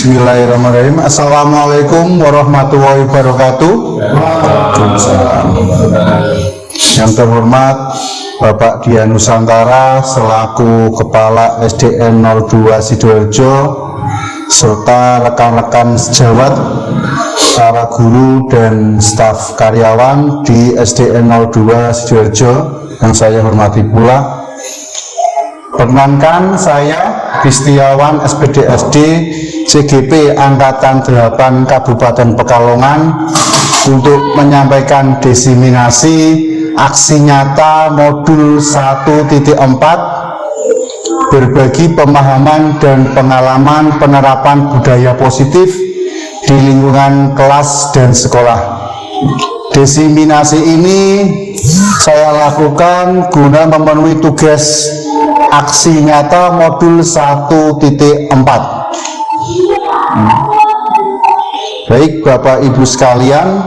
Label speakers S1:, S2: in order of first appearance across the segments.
S1: Bismillahirrahmanirrahim. Assalamualaikum warahmatullahi wabarakatuh. Yang terhormat Bapak Dian Nusantara selaku Kepala SDN 02 Sidoarjo serta rekan-rekan sejawat, para guru dan staf karyawan di SDN 02 Sidoarjo yang saya hormati pula. Perkenankan saya Kristiawan SPDSD CGP Angkatan 8 Kabupaten Pekalongan untuk menyampaikan diseminasi aksi nyata modul 1.4 berbagi pemahaman dan pengalaman penerapan budaya positif di lingkungan kelas dan sekolah. Diseminasi ini saya lakukan guna memenuhi tugas aksi nyata modul 1.4. Baik Bapak Ibu sekalian,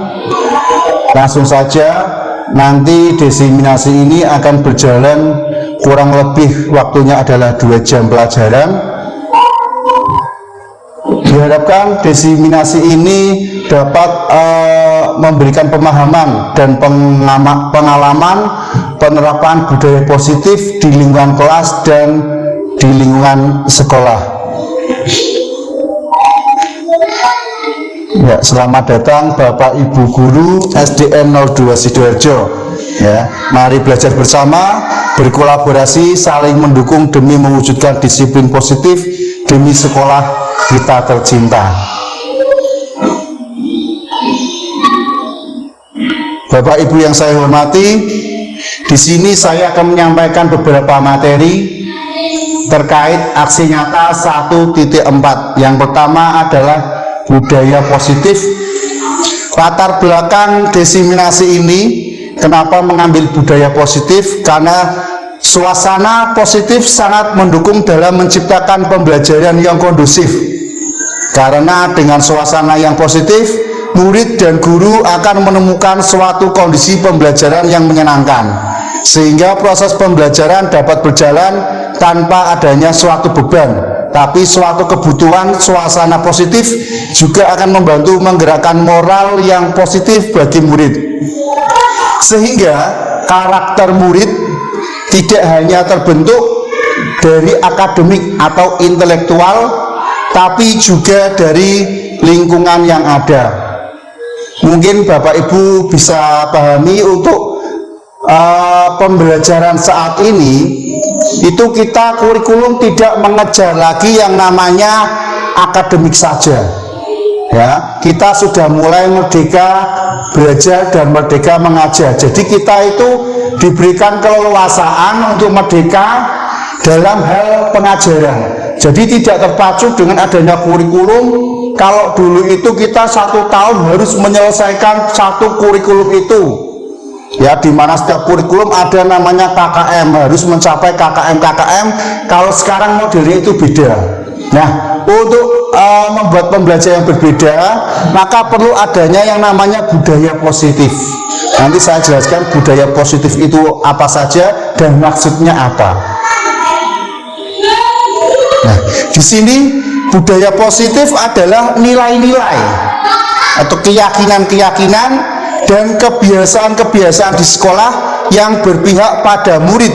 S1: langsung saja. Nanti diseminasi ini akan berjalan kurang lebih waktunya adalah 2 jam pelajaran. Diharapkan diseminasi ini dapat memberikan pemahaman dan pengalaman penerapan budaya positif di lingkungan kelas dan di lingkungan sekolah. Ya, selamat datang Bapak Ibu Guru SDN 02 Sidoarjo. Ya, mari belajar bersama, berkolaborasi, saling mendukung demi mewujudkan disiplin positif demi sekolah kita tercinta. Bapak Ibu yang saya hormati, di sini saya akan menyampaikan beberapa materi terkait aksi nyata 1.4. Yang pertama adalah budaya positif. Latar belakang diseminasi ini, kenapa mengambil budaya positif? Karena suasana positif sangat mendukung dalam menciptakan pembelajaran yang kondusif. Karena dengan suasana yang positif, murid dan guru akan menemukan suatu kondisi pembelajaran yang menyenangkan, sehingga proses pembelajaran dapat berjalan tanpa adanya suatu beban, tapi suatu kebutuhan. Suasana positif juga akan membantu menggerakkan moral yang positif bagi murid, sehingga karakter murid tidak hanya terbentuk dari akademik atau intelektual, tapi juga dari lingkungan yang ada. Mungkin Bapak Ibu bisa pahami untuk pembelajaran saat ini itu kita kurikulum tidak mengejar lagi yang namanya akademik saja. Ya, kita sudah mulai merdeka belajar dan merdeka mengajar. Jadi kita itu diberikan keleluasaan untuk merdeka dalam hal pengajaran. Jadi tidak terpacu dengan adanya kurikulum. Kalau dulu itu kita 1 tahun harus menyelesaikan satu kurikulum itu, ya, dimana setiap kurikulum ada namanya KKM, harus mencapai KKM. Kalau sekarang modelnya itu beda. Nah, untuk membuat pembelajaran yang berbeda, maka perlu adanya yang namanya budaya positif. Nanti saya jelaskan budaya positif itu apa saja dan maksudnya apa. Nah, di sini budaya positif adalah nilai-nilai atau keyakinan-keyakinan dan kebiasaan-kebiasaan di sekolah yang berpihak pada murid,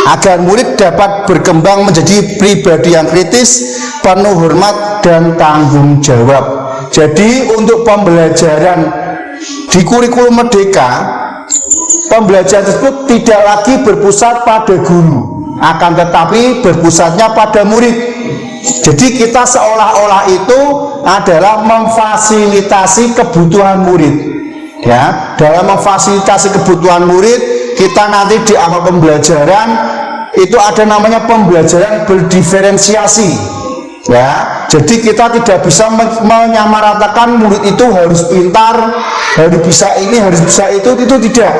S1: agar murid dapat berkembang menjadi pribadi yang kritis, penuh hormat dan tanggung jawab. Jadi untuk pembelajaran di kurikulum merdeka, pembelajaran tersebut tidak lagi berpusat pada guru, akan tetapi berpusatnya pada murid. Jadi kita seolah-olah itu adalah memfasilitasi kebutuhan murid. Ya, dalam memfasilitasi kebutuhan murid, kita nanti di awal pembelajaran itu ada namanya pembelajaran berdiferensiasi. Ya, jadi kita tidak bisa menyamaratakan murid itu harus pintar, harus bisa ini, harus bisa itu tidak.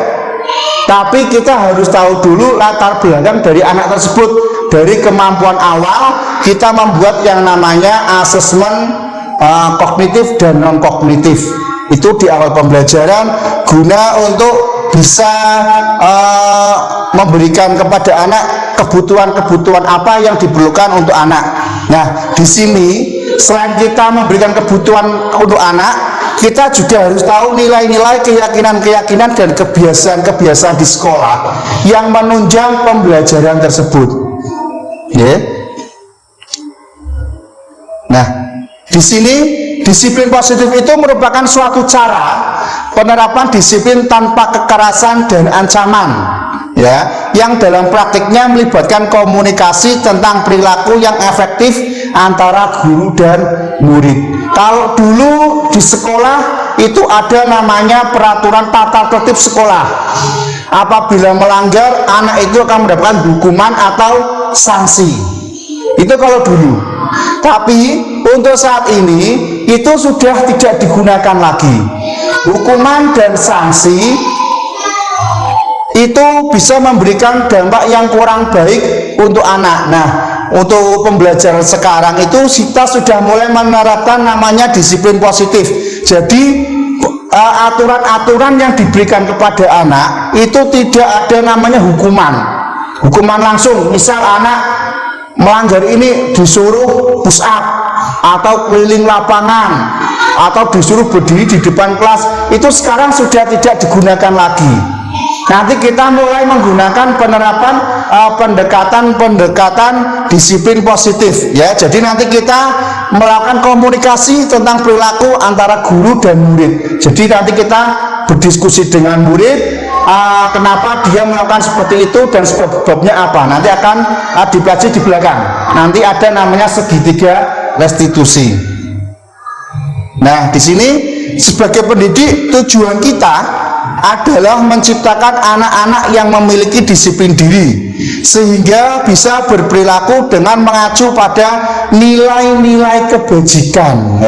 S1: Tapi kita harus tahu dulu latar belakang dari anak tersebut. Dari kemampuan awal kita membuat yang namanya asesmen kognitif dan non kognitif. Itu di awal pembelajaran guna untuk bisa memberikan kepada anak kebutuhan-kebutuhan apa yang diperlukan untuk anak. Nah, di sini selain kita memberikan kebutuhan untuk anak, kita juga harus tahu nilai-nilai, keyakinan-keyakinan dan kebiasaan-kebiasaan di sekolah yang menunjang pembelajaran tersebut. Nah, di sini disiplin positif itu merupakan suatu cara penerapan disiplin tanpa kekerasan dan ancaman, yang dalam praktiknya melibatkan komunikasi tentang perilaku yang efektif antara guru dan murid. Kalau dulu di sekolah itu ada namanya peraturan tata tertib sekolah. Apabila melanggar, anak itu akan mendapatkan hukuman atau sanksi. Itu kalau dulu. Tapi untuk saat ini itu sudah tidak digunakan lagi. Hukuman dan sanksi itu bisa memberikan dampak yang kurang baik untuk anak. Nah, untuk pembelajaran sekarang itu kita sudah mulai menerapkan namanya disiplin positif. Jadi aturan-aturan yang diberikan kepada anak itu tidak ada namanya hukuman langsung. Misal anak melanggar ini disuruh push up atau keliling lapangan atau disuruh berdiri di depan kelas, itu sekarang sudah tidak digunakan lagi. Nanti kita mulai menggunakan penerapan pendekatan disiplin positif, jadi nanti kita melakukan komunikasi tentang perilaku antara guru dan murid. Jadi nanti kita berdiskusi dengan murid, kenapa dia melakukan seperti itu dan sebabnya apa. Nanti akan dipelajari di belakang. Nanti ada namanya segitiga restitusi. Nah, di sini sebagai pendidik tujuan kita adalah menciptakan anak-anak yang memiliki disiplin diri sehingga bisa berperilaku dengan mengacu pada nilai-nilai kebajikan,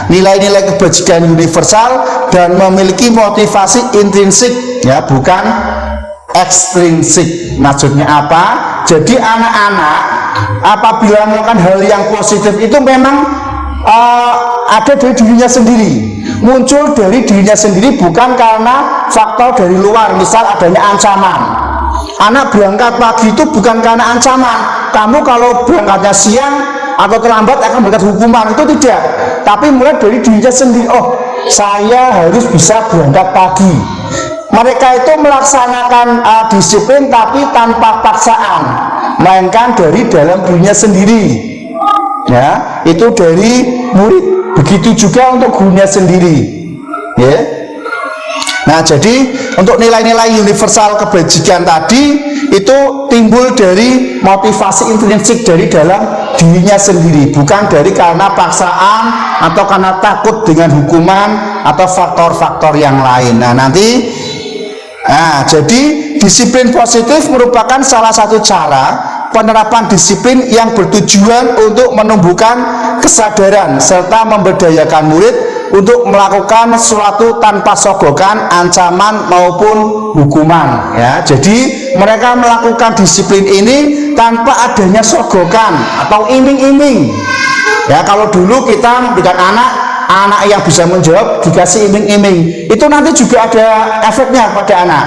S1: nilai-nilai kebajikan universal dan memiliki motivasi intrinsik, bukan ekstrinsik. Maksudnya apa? Jadi anak-anak apabila melakukan hal yang positif itu memang ada dari dirinya sendiri, muncul dari dirinya sendiri, bukan karena faktor dari luar. Misal adanya ancaman, anak berangkat pagi itu bukan karena ancaman, kamu kalau berangkatnya siang atau terlambat akan mendapat hukuman, itu tidak, tapi mulai dari dirinya sendiri. Oh, saya harus bisa berangkat pagi. Mereka itu melaksanakan disiplin tapi tanpa paksaan, melainkan dari dalam dirinya sendiri. Itu dari murid, begitu juga untuk gurunya sendiri. Nah, jadi untuk nilai-nilai universal kebajikan tadi itu timbul dari motivasi intrinsik dari dalam dirinya sendiri, bukan dari karena paksaan atau karena takut dengan hukuman atau faktor-faktor yang lain. Jadi disiplin positif merupakan salah satu cara penerapan disiplin yang bertujuan untuk menumbuhkan kesadaran serta memberdayakan murid untuk melakukan sesuatu tanpa sogokan, ancaman maupun hukuman. Jadi mereka melakukan disiplin ini tanpa adanya sogokan atau iming-iming. Kalau dulu kita memberikan anak yang bisa menjawab dikasih iming-iming, itu nanti juga ada efeknya pada anak.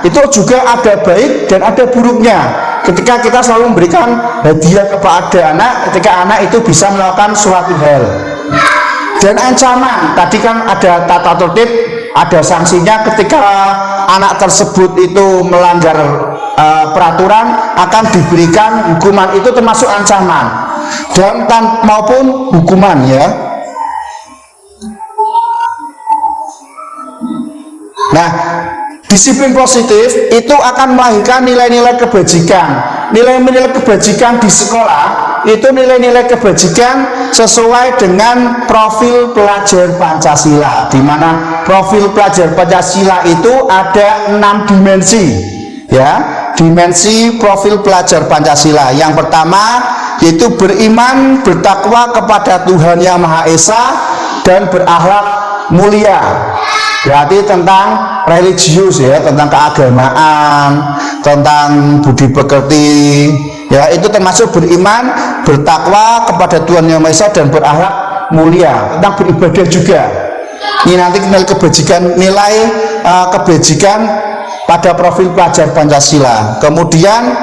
S1: Itu juga ada baik dan ada buruknya. Ketika kita selalu memberikan hadiah kepada anak, ketika anak itu bisa melakukan suatu hal. Dan ancaman, tadi kan ada tata tertib, ada sanksinya. Ketika anak tersebut itu melanggar peraturan, akan diberikan hukuman, itu termasuk ancaman dan maupun hukuman. Nah, disiplin positif itu akan melahirkan nilai-nilai kebajikan. Nilai-nilai kebajikan di sekolah itu nilai-nilai kebajikan sesuai dengan profil pelajar Pancasila, di mana profil pelajar Pancasila itu ada 6 dimensi. Dimensi profil pelajar Pancasila. Yang pertama yaitu beriman, bertakwa kepada Tuhan Yang Maha Esa dan berakhlak mulia. Berarti tentang religius, tentang keagamaan, tentang budi pekerti, itu termasuk beriman, bertakwa kepada Tuhan Yang Maha Esa dan berakhlak mulia, tentang beribadah juga. Ini nanti nilai kebajikan pada profil pelajar Pancasila. Kemudian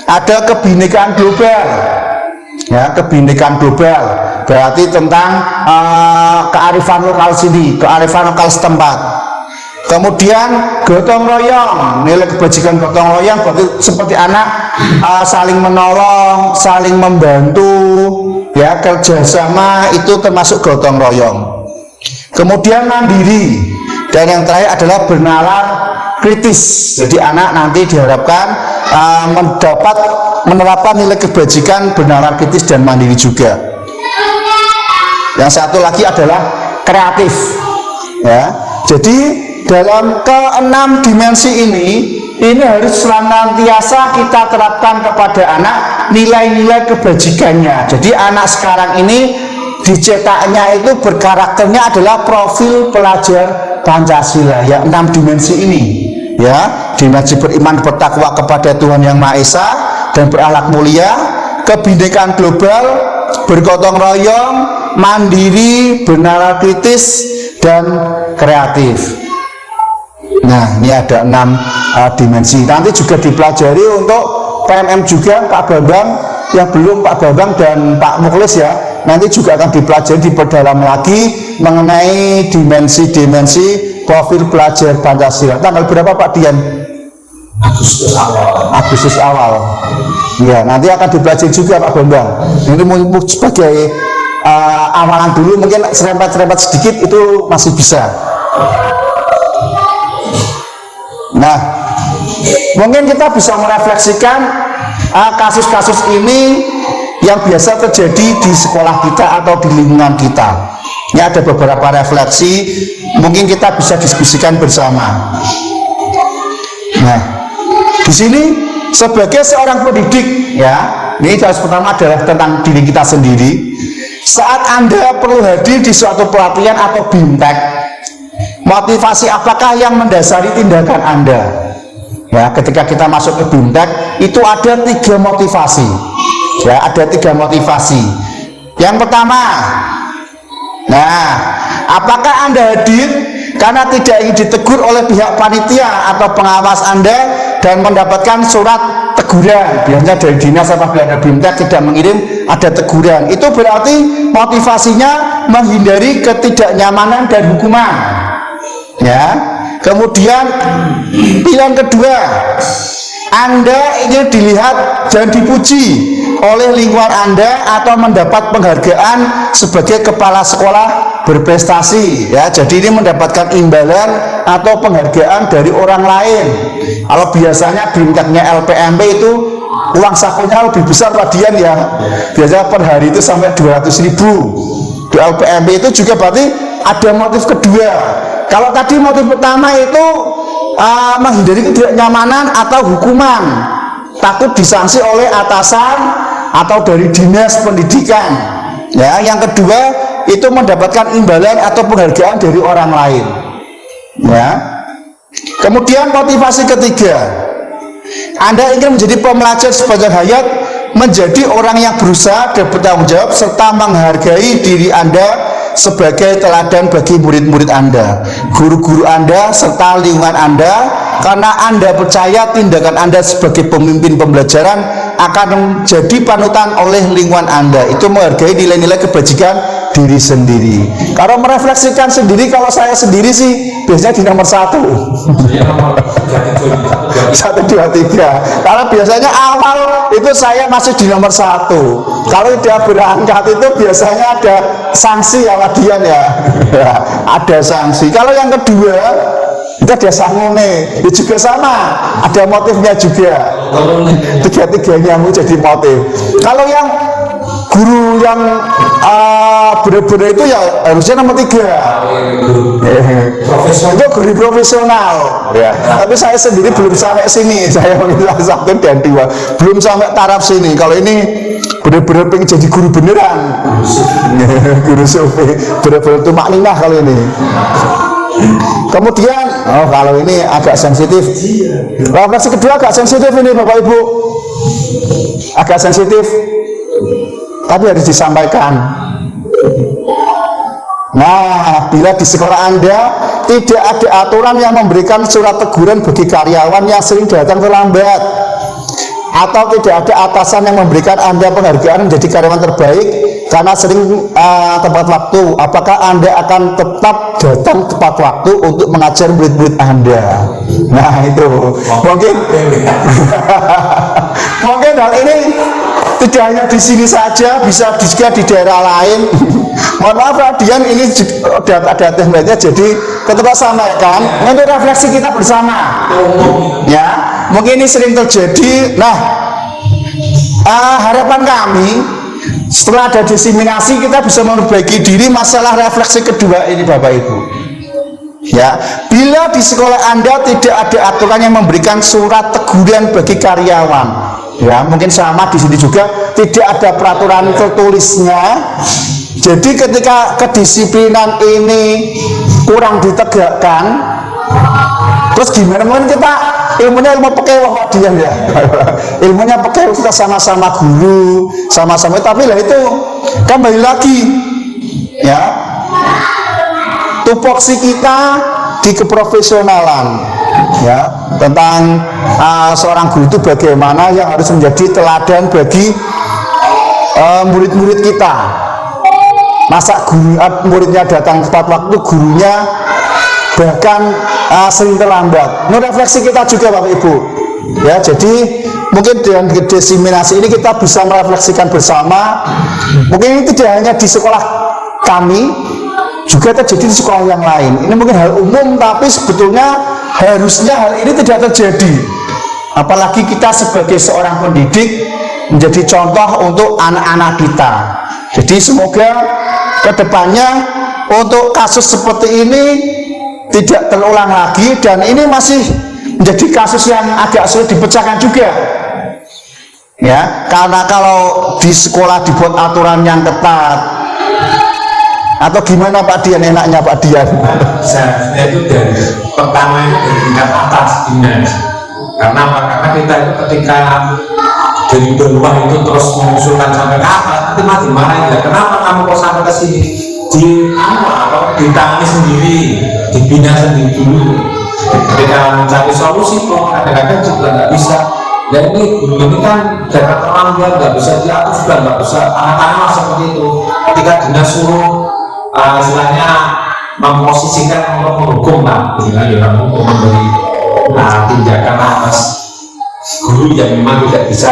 S1: ada kebinekaan global. Ya, kebinekaan global berarti tentang kearifan lokal sini, kearifan lokal setempat. Kemudian gotong royong, nilai kebajikan gotong royong berarti seperti anak saling menolong, saling membantu, ya, kerjasama, itu termasuk gotong royong. Kemudian mandiri, dan yang terakhir adalah bernalar kritis. Jadi anak nanti diharapkan menerapkan nilai kebajikan bernalar kritis dan mandiri juga. Yang satu lagi adalah kreatif, ya. Jadi dalam keenam dimensi ini harus senantiasa kita terapkan kepada anak nilai-nilai kebajikannya. Jadi anak sekarang ini dicetaknya itu berkarakternya adalah profil pelajar Pancasila, ya, 6 dimensi ini, ya. Dimensi beriman, bertakwa kepada Tuhan Yang Maha Esa dan berakhlak mulia, kebinekaan global, bergotong royong, mandiri, bernalar kritis, dan kreatif. Nah, ini ada 6 dimensi. Nanti juga dipelajari untuk PMM juga, Pak Bambang, yang belum Pak Bambang dan Pak Mukhlis, ya. Nanti juga akan dipelajari, diperdalam lagi mengenai dimensi-dimensi profil pelajar Pancasila. Tanggal berapa Pak Dian? Agustus awal. Ya, nanti akan dipelajari juga Pak Bambang. Ini mungkin sebagai awalan dulu, mungkin serempat-serempat sedikit itu masih bisa. Nah, mungkin kita bisa merefleksikan kasus-kasus ini yang biasa terjadi di sekolah kita atau di lingkungan kita. Ini ada beberapa refleksi, mungkin kita bisa diskusikan bersama. Nah, di sini sebagai seorang pendidik, ya, ini yang pertama adalah tentang diri kita sendiri. Saat Anda perlu hadir di suatu pelatihan atau BIMTEK, motivasi apakah yang mendasari tindakan Anda? Ya, ketika kita masuk ke BIMTEK itu ada 3 motivasi. Ya, ada 3 motivasi. Yang pertama, nah, apakah Anda hadir karena tidak ingin ditegur oleh pihak panitia atau pengawas Anda dan mendapatkan surat teguran? Biasanya dari dinas apabila ada BIMTEK tidak mengirim, ada teguran. Itu berarti motivasinya menghindari ketidaknyamanan dan hukuman. Ya. Kemudian pilihan kedua, Anda ingin dilihat dan dipuji oleh lingkungan Anda atau mendapat penghargaan sebagai kepala sekolah berprestasi, ya. Jadi ini mendapatkan imbalan atau penghargaan dari orang lain. Kalau biasanya BIMTEK-nya LPMP itu uang sakunya lebih besar Pak Dian, ya. Biasanya per hari itu sampai 200.000. Di LPMP itu juga berarti ada motif kedua. Kalau tadi motif pertama itu menghindari ketidaknyamanan atau hukuman, takut disanksi oleh atasan atau dari dinas pendidikan. Ya, yang kedua itu mendapatkan imbalan atau penghargaan dari orang lain. Ya. Kemudian motivasi ketiga, Anda ingin menjadi pembelajar sepanjang hayat, menjadi orang yang berusaha dan bertanggung jawab serta menghargai diri Anda sebagai teladan bagi murid-murid Anda, guru-guru Anda, serta lingkungan Anda, karena Anda percaya tindakan Anda sebagai pemimpin pembelajaran akan menjadi panutan oleh lingkungan Anda. Itu menghargai nilai-nilai kebajikan diri sendiri. Kalau merefleksikan sendiri, kalau saya sendiri sih biasanya di nomor 1. 1, 2, 3. Kalau biasanya awal itu saya masih di nomor 1. Kalau udah berangkat itu biasanya ada sanksi ya Dian, ya. Ya, ada sanksi. Kalau yang kedua itu ada sangune, itu juga sama, ada motifnya juga. Tiga-tiganya mau jadi motif. Kalau yang guru yang benar-benar itu ya harusnya nomor 3. Itu guru profesional, ya. Tapi saya sendiri belum sampai sini. Saya minta 1 dan 2, belum sampai taraf sini. Kalau ini benar-benar pengen jadi guru beneran, guru survei, benar-benar tuh makninah kalau ini. Kemudian, kalau ini agak sensitif. Refleksi kedua agak sensitif ini Bapak Ibu, agak sensitif. Tapi harus disampaikan. Nah, bila di sekolah Anda tidak ada aturan yang memberikan surat teguran bagi karyawan yang sering datang terlambat, atau tidak ada atasan yang memberikan Anda penghargaan menjadi karyawan terbaik karena sering tepat waktu, apakah Anda akan tetap datang tepat waktu untuk mengajar murid-murid Anda? Nah itu mungkin mungkin hal ini tidak hanya di sini saja, bisa juga di daerah lain. Mohon maaf Radian, ini data mereka, jadi ketika sampaikan untuk refleksi kita bersama ya, mungkin ini sering terjadi. Nah harapan kami setelah ada diseminasi kita bisa memperbaiki diri. Masalah refleksi kedua ini Bapak Ibu ya, bila di sekolah Anda tidak ada aturan yang memberikan surat teguran bagi karyawan ya, mungkin sama di sini juga tidak ada peraturan tertulisnya. Jadi ketika kedisiplinan ini kurang ditegakkan, terus gimana? Mungkin kita ilmunya ilmu pekewah dia ya, ilmunya pekewah, kita sama-sama guru, sama-sama, tapi lah itu kembali lagi ya, tupoksi kita di keprofesionalan ya, tentang seorang guru itu bagaimana yang harus menjadi teladan bagi murid-murid kita. Masa guru muridnya datang tepat waktu, gurunya bahkan sering terlambat. Ini refleksi kita juga Bapak Ibu ya. Jadi mungkin dengan diseminasi ini kita bisa merefleksikan bersama. Mungkin ini tidak hanya di sekolah kami, juga terjadi di sekolah yang lain. Ini mungkin hal umum, tapi sebetulnya harusnya hal ini tidak terjadi. Apalagi kita sebagai seorang pendidik menjadi contoh untuk anak-anak kita. Jadi semoga kedepannya untuk kasus seperti ini tidak terulang lagi, dan ini masih menjadi kasus yang agak sulit dipecahkan juga ya, karena kalau di sekolah dibuat aturan yang ketat atau gimana Pak Dian, enaknya Pak Dian?
S2: Seharusnya itu dari pertama itu dari tingkat atas dinas, karena apa? Karena kita itu ketika dari bawah itu terus mengusulkan sampai ke atas, nanti mah dimarahin ya, kenapa kamu kok sampai ke sini? Ditangani sendiri, dibina sendiri dulu. Ketika mencari solusi kok kadang-kadang juga nggak bisa. Dan ini guru ini kan dapat terlambat, nggak bisa diatur, juga nggak bisa anak-anak seperti itu. Ketika dinas suruh istilahnya memposisikan untuk menghukum lah, istilahnya untuk memberi tindakan atas guru yang memang tidak bisa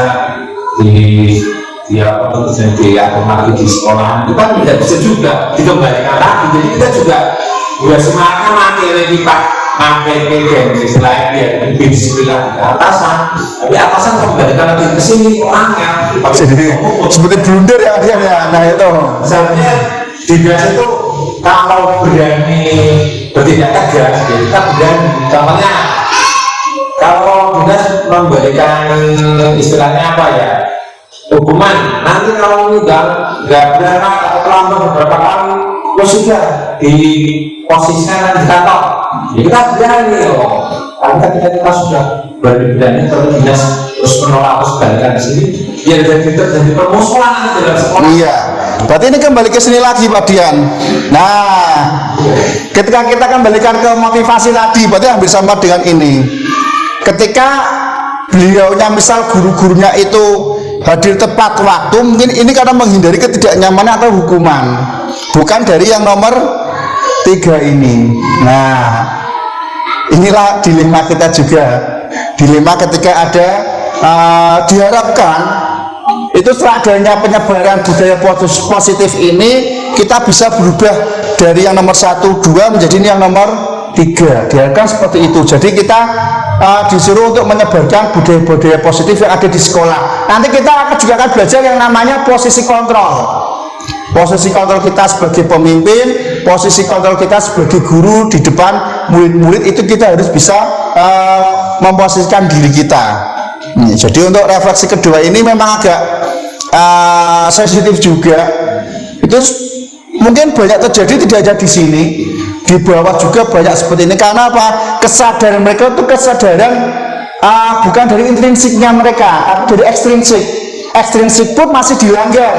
S2: diatur lagi di sekolah, itu kan tidak bisa juga dikembalikan lagi. Jadi kita juga semangatnya materi kita sampai dan istilahnya dia disiplin di atasan, tapi atasan kembalikan lagi ke sini orangnya.
S1: Jadi seperti blunder ya dia ya. Nah itu
S2: misalnya dinas itu kalau berani bertindak tegas, kita berani. Contohnya kalau dinas memberikan istilahnya apa ya, hukuman, nanti kalau ini nggak benar atau terlambat beberapa kali, lo sudah diposisikan di kantor, ya kita berani loh. Karena kita sudah berani kalau dinas terus menolak terus balikan ke sini, biar jadi permusuhan dalam sekolah.
S1: Iya, berarti ini kembali ke sini lagi Pak Dian. Nah, ketika kita kembalikan ke motivasi tadi, berarti hampir sama dengan ini. Ketika beliaunya misal guru-gurunya itu hadir tepat waktu, mungkin ini karena menghindari ketidaknyamanan atau hukuman, bukan dari yang nomor 3 ini. Nah, inilah dilema kita juga. Dilema ketika ada diharapkan itu setelah adanya penyebaran budaya positif ini, kita bisa berubah dari yang nomor 1, 2 menjadi ini yang nomor 3. Diharapkan seperti itu. Jadi kita disuruh untuk menyebarkan budaya-budaya positif yang ada di sekolah. Nanti kita juga akan belajar yang namanya posisi kontrol. Posisi kontrol kita sebagai pemimpin, posisi kontrol kita sebagai guru di depan murid-murid, itu kita harus bisa memposisikan diri kita. Jadi untuk refleksi kedua ini memang agak sensitif juga. Itu mungkin banyak terjadi tidak hanya di sini, di bawah juga banyak seperti ini. Karena apa? Kesadaran mereka itu kesadaran bukan dari intrinsiknya mereka, tapi dari ekstrinsik. Ekstrinsik pun masih dilanggar,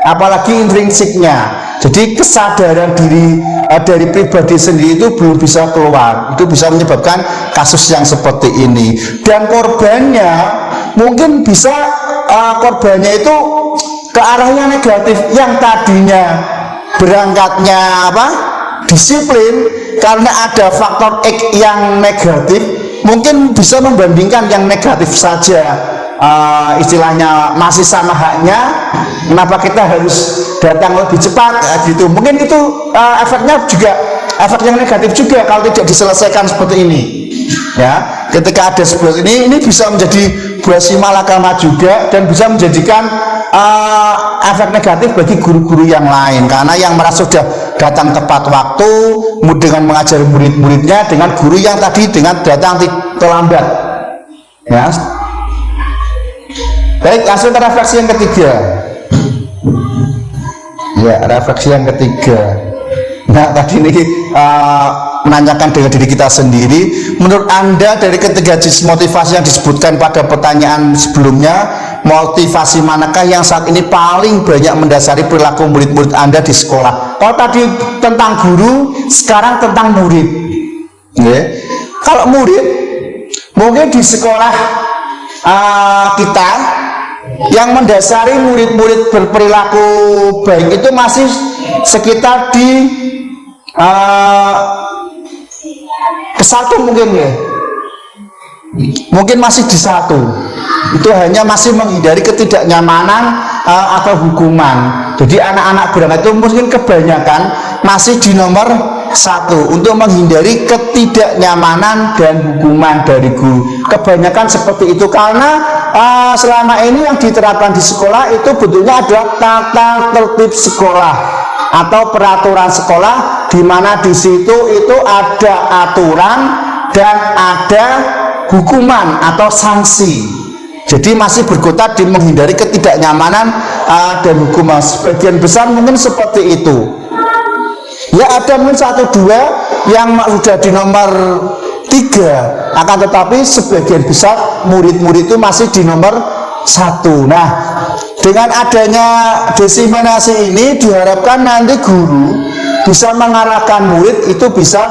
S1: apalagi intrinsiknya. Jadi kesadaran diri dari pribadi sendiri itu belum bisa keluar. Itu bisa menyebabkan kasus yang seperti ini. Dan korbannya mungkin bisa korbannya itu ke arahnya negatif. Yang tadinya berangkatnya disiplin, karena ada faktor X yang negatif, mungkin bisa membandingkan yang negatif saja. Istilahnya masih sama haknya, kenapa kita harus datang lebih cepat gitu. Mungkin itu efeknya juga efek yang negatif juga kalau tidak diselesaikan seperti ini ya. Ketika ada seperti ini bisa menjadi buah si malakama juga, dan bisa menjadikan efek negatif bagi guru-guru yang lain, karena yang merasa sudah datang tepat waktu dengan mengajar murid-muridnya, dengan guru yang tadi dengan datang terlambat ya. Baik, langsung ke refleksi yang ketiga ya. Refleksi yang ketiga, nah tadi ini menanyakan dengan diri kita sendiri, menurut Anda dari ketiga jenis motivasi yang disebutkan pada pertanyaan sebelumnya, motivasi manakah yang saat ini paling banyak mendasari perilaku murid-murid Anda di sekolah? Kalau tadi tentang guru, sekarang tentang murid ya. Kalau murid, mungkin di sekolah kita yang mendasari murid-murid berperilaku baik itu masih sekitar di ke-1 mungkin ya, mungkin masih di 1. Itu hanya masih menghindari ketidaknyamanan atau hukuman. Jadi anak-anak berangkat itu mungkin kebanyakan masih di nomor 1 untuk menghindari ketidaknyamanan dan hukuman dari guru. Kebanyakan seperti itu, karena selama ini yang diterapkan di sekolah itu bentuknya adalah tata tertib sekolah atau peraturan sekolah, di mana di situ itu ada aturan dan ada hukuman atau sanksi. Jadi masih berkutat di menghindari ketidaknyamanan dan hukuman. Sebagian besar mungkin seperti itu ya. Ada mungkin 1-2 yang sudah di nomor 3, akan tetapi sebagian besar murid-murid itu masih di nomor 1. Nah, dengan adanya diseminasi ini diharapkan nanti guru bisa mengarahkan murid itu bisa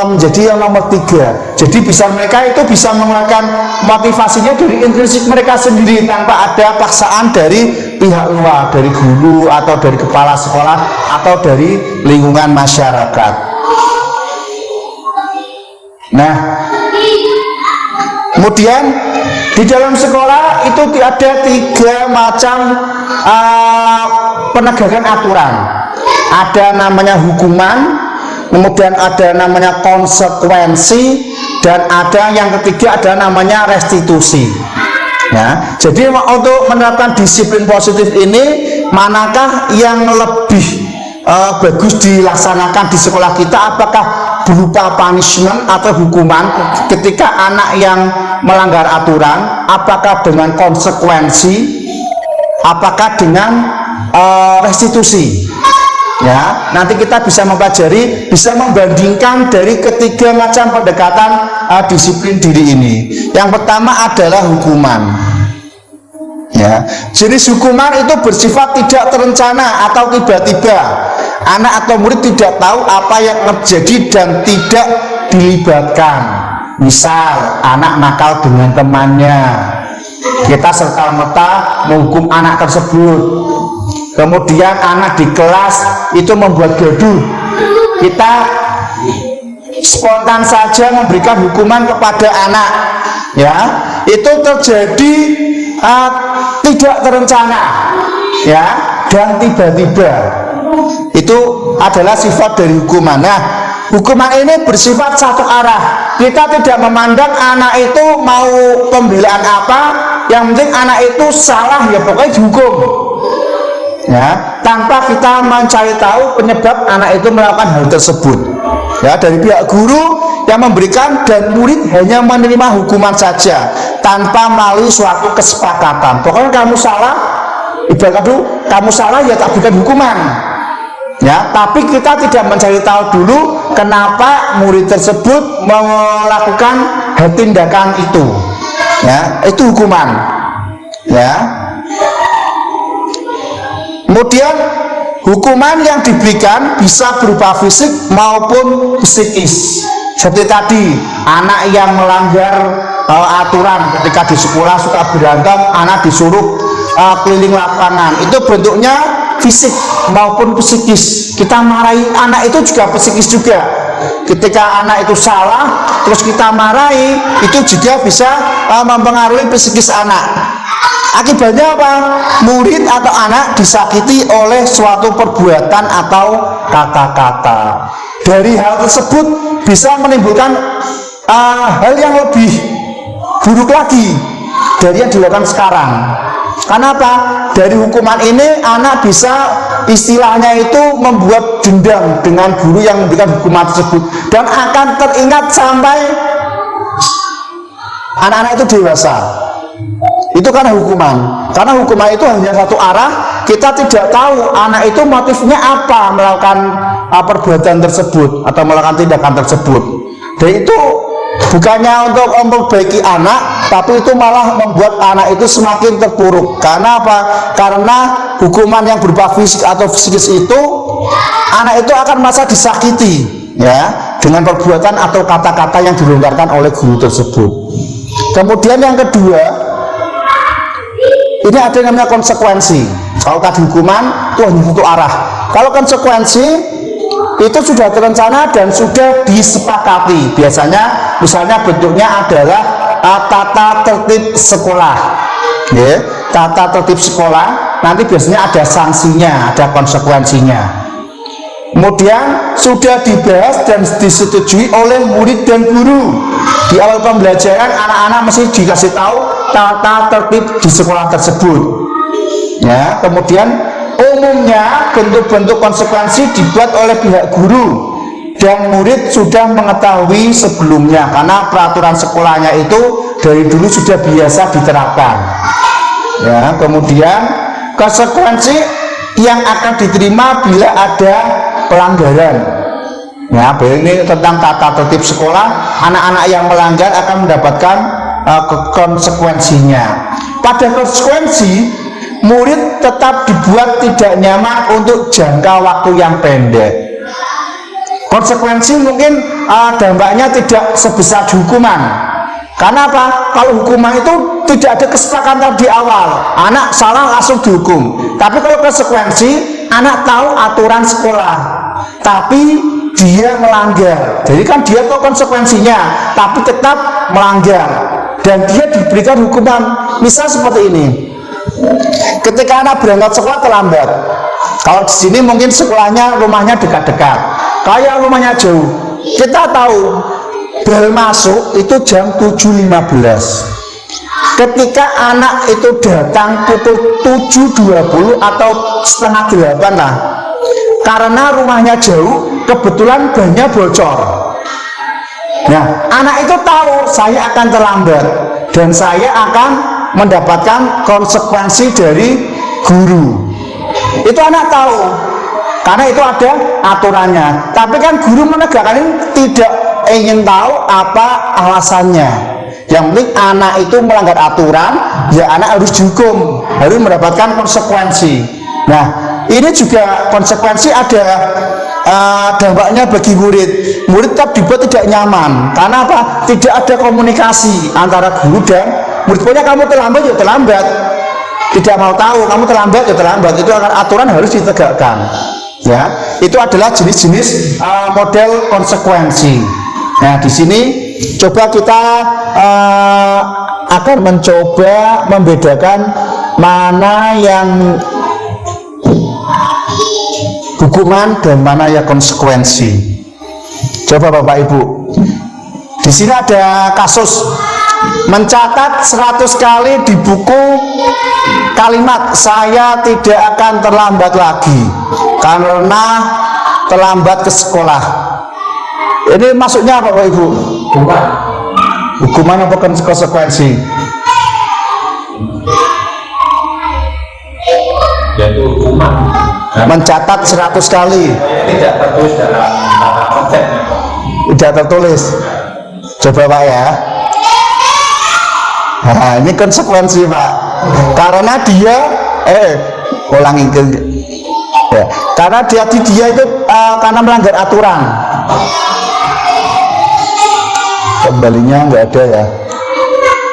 S1: menjadi yang nomor 3. Jadi mereka itu bisa mengeluarkan motivasinya dari intrinsik mereka sendiri, tanpa ada paksaan dari pihak luar, dari guru atau dari kepala sekolah atau dari lingkungan masyarakat. Nah, kemudian di dalam sekolah itu ada 3 macam penegakan aturan. Ada namanya hukuman, kemudian ada namanya konsekuensi, dan ada yang ketiga ada namanya restitusi ya. Jadi untuk menerapkan disiplin positif ini, manakah yang lebih bagus dilaksanakan di sekolah kita? Apakah berupa punishment atau hukuman ketika anak yang melanggar aturan, apakah dengan konsekuensi, apakah dengan restitusi ya? Nanti kita bisa mempelajari, bisa membandingkan dari ketiga macam pendekatan disiplin diri ini. Yang pertama adalah hukuman ya. Jenis hukuman itu bersifat tidak terencana atau tiba-tiba. Anak atau murid tidak tahu apa yang terjadi dan tidak dilibatkan. Misal anak nakal dengan temannya, kita serta-merta menghukum anak tersebut. Kemudian anak di kelas itu membuat gaduh, kita spontan saja memberikan hukuman kepada anak ya. Itu terjadi tidak terencana ya, dan tiba-tiba. Itu adalah sifat dari hukuman. Nah, hukuman ini bersifat satu arah. Kita tidak memandang anak itu mau pembelaan apa, yang penting anak itu salah ya pokoknya dihukum ya, tanpa kita mencari tahu penyebab anak itu melakukan hal tersebut ya. Dari pihak guru yang memberikan dan murid hanya menerima hukuman saja tanpa melalui suatu kesepakatan. Pokoknya kamu salah, ibarat kamu salah ya tak berikan hukuman ya, tapi kita tidak mencari tahu dulu kenapa murid tersebut melakukan tindakan itu ya. Itu hukuman ya. Kemudian hukuman yang diberikan bisa berupa fisik maupun psikis. Seperti tadi, anak yang melanggar aturan ketika di sekolah suka berantem, anak disuruh keliling lapangan. Itu bentuknya fisik maupun psikis. Kita marahi anak itu juga psikis juga. Ketika anak itu salah terus kita marahi, itu juga bisa mempengaruhi psikis anak. Akibatnya apa? Murid atau anak disakiti oleh suatu perbuatan atau kata-kata. Dari hal tersebut bisa menimbulkan hal yang lebih buruk lagi dari yang dilakukan sekarang. Kenapa? Dari hukuman ini anak bisa istilahnya itu membuat dendam dengan guru yang memberikan hukuman tersebut, dan akan teringat sampai anak-anak itu dewasa. Itu karena hukuman. Karena hukuman itu hanya satu arah. Kita tidak tahu anak itu motifnya apa melakukan perbuatan tersebut atau melakukan tindakan tersebut. Dan itu bukannya untuk memperbaiki anak, tapi itu malah membuat anak itu semakin terpuruk. Karena apa? Karena hukuman yang berupa fisik atau psikis itu, anak itu akan merasa disakiti, ya, dengan perbuatan atau kata-kata yang dilontarkan oleh guru tersebut. Kemudian yang kedua, ini ada yang namanya konsekuensi. Kalau tadi hukuman itu hanya satu arah. Kalau konsekuensi itu sudah terencana dan sudah disepakati. Biasanya misalnya bentuknya adalah tata tertib sekolah, ya, tata tertib sekolah. Nanti biasanya ada sanksinya, ada konsekuensinya. Kemudian sudah dibahas dan disetujui oleh murid dan guru. Di awal pembelajaran anak-anak mesti dikasih tahu tata tertib di sekolah tersebut, ya. Kemudian umumnya bentuk-bentuk konsekuensi dibuat oleh pihak guru dan murid sudah mengetahui sebelumnya, karena peraturan sekolahnya itu dari dulu sudah biasa diterapkan, ya. Kemudian konsekuensi yang akan diterima bila ada pelanggaran. Ya, ini tentang tata tertib sekolah. Anak-anak yang melanggar akan mendapatkan konsekuensinya. Pada konsekuensi, murid tetap dibuat tidak nyaman untuk jangka waktu yang pendek. Konsekuensi mungkin dampaknya tidak sebesar hukuman. Karena apa? Kalau hukuman itu tidak ada kesepakatan di awal, anak salah langsung dihukum. Tapi kalau konsekuensi, anak tahu aturan sekolah, tapi dia melanggar. Jadi kan dia tahu konsekuensinya, tapi tetap melanggar, dan dia diberikan hukuman. Misal seperti ini: ketika anak berangkat sekolah terlambat. Kalau di sini mungkin sekolahnya, rumahnya dekat-dekat. Kayak rumahnya jauh, kita tahu bel masuk itu jam 7.15. Ketika anak itu datang pukul 7.20 atau setengah 8 lah, karena rumahnya jauh, kebetulan bannya bocor. Nah, anak itu tahu saya akan terlambat dan saya akan mendapatkan konsekuensi dari guru. Itu anak tahu, karena itu ada aturannya. Tapi kan guru menegakkan ini tidak ingin tahu apa alasannya. Yang penting anak itu melanggar aturan, ya anak harus dihukum, harus mendapatkan konsekuensi. Nah, ini juga konsekuensi ada dampaknya bagi murid. Murid tetap dibuat tidak nyaman. Karena apa? Tidak ada komunikasi antara guru dan murid. Pokoknya kamu terlambat ya terlambat. Tidak mau tahu kamu terlambat ya terlambat. Itu aturan harus ditegakkan. Ya, itu adalah jenis-jenis model konsekuensi. Nah, di sini coba kita akan mencoba membedakan mana yang hukuman dan mana yang konsekuensi. Coba Bapak Ibu, di sini ada kasus mencatat 100 kali di buku kalimat "saya tidak akan terlambat lagi karena terlambat ke sekolah". Ini maksudnya apa Bapak Ibu? Hukuman apa konsekuensi?
S2: Yaitu hukuman.
S1: Mencatat 100 kali.
S2: Tidak tertulis dalam konsepnya.
S1: Tidak tertulis. Coba Pak ya. Nah, ini konsekuensi Pak. Karena dia ulangi ya. Karena dia itu karena melanggar aturan. Kembalinya nggak ada ya.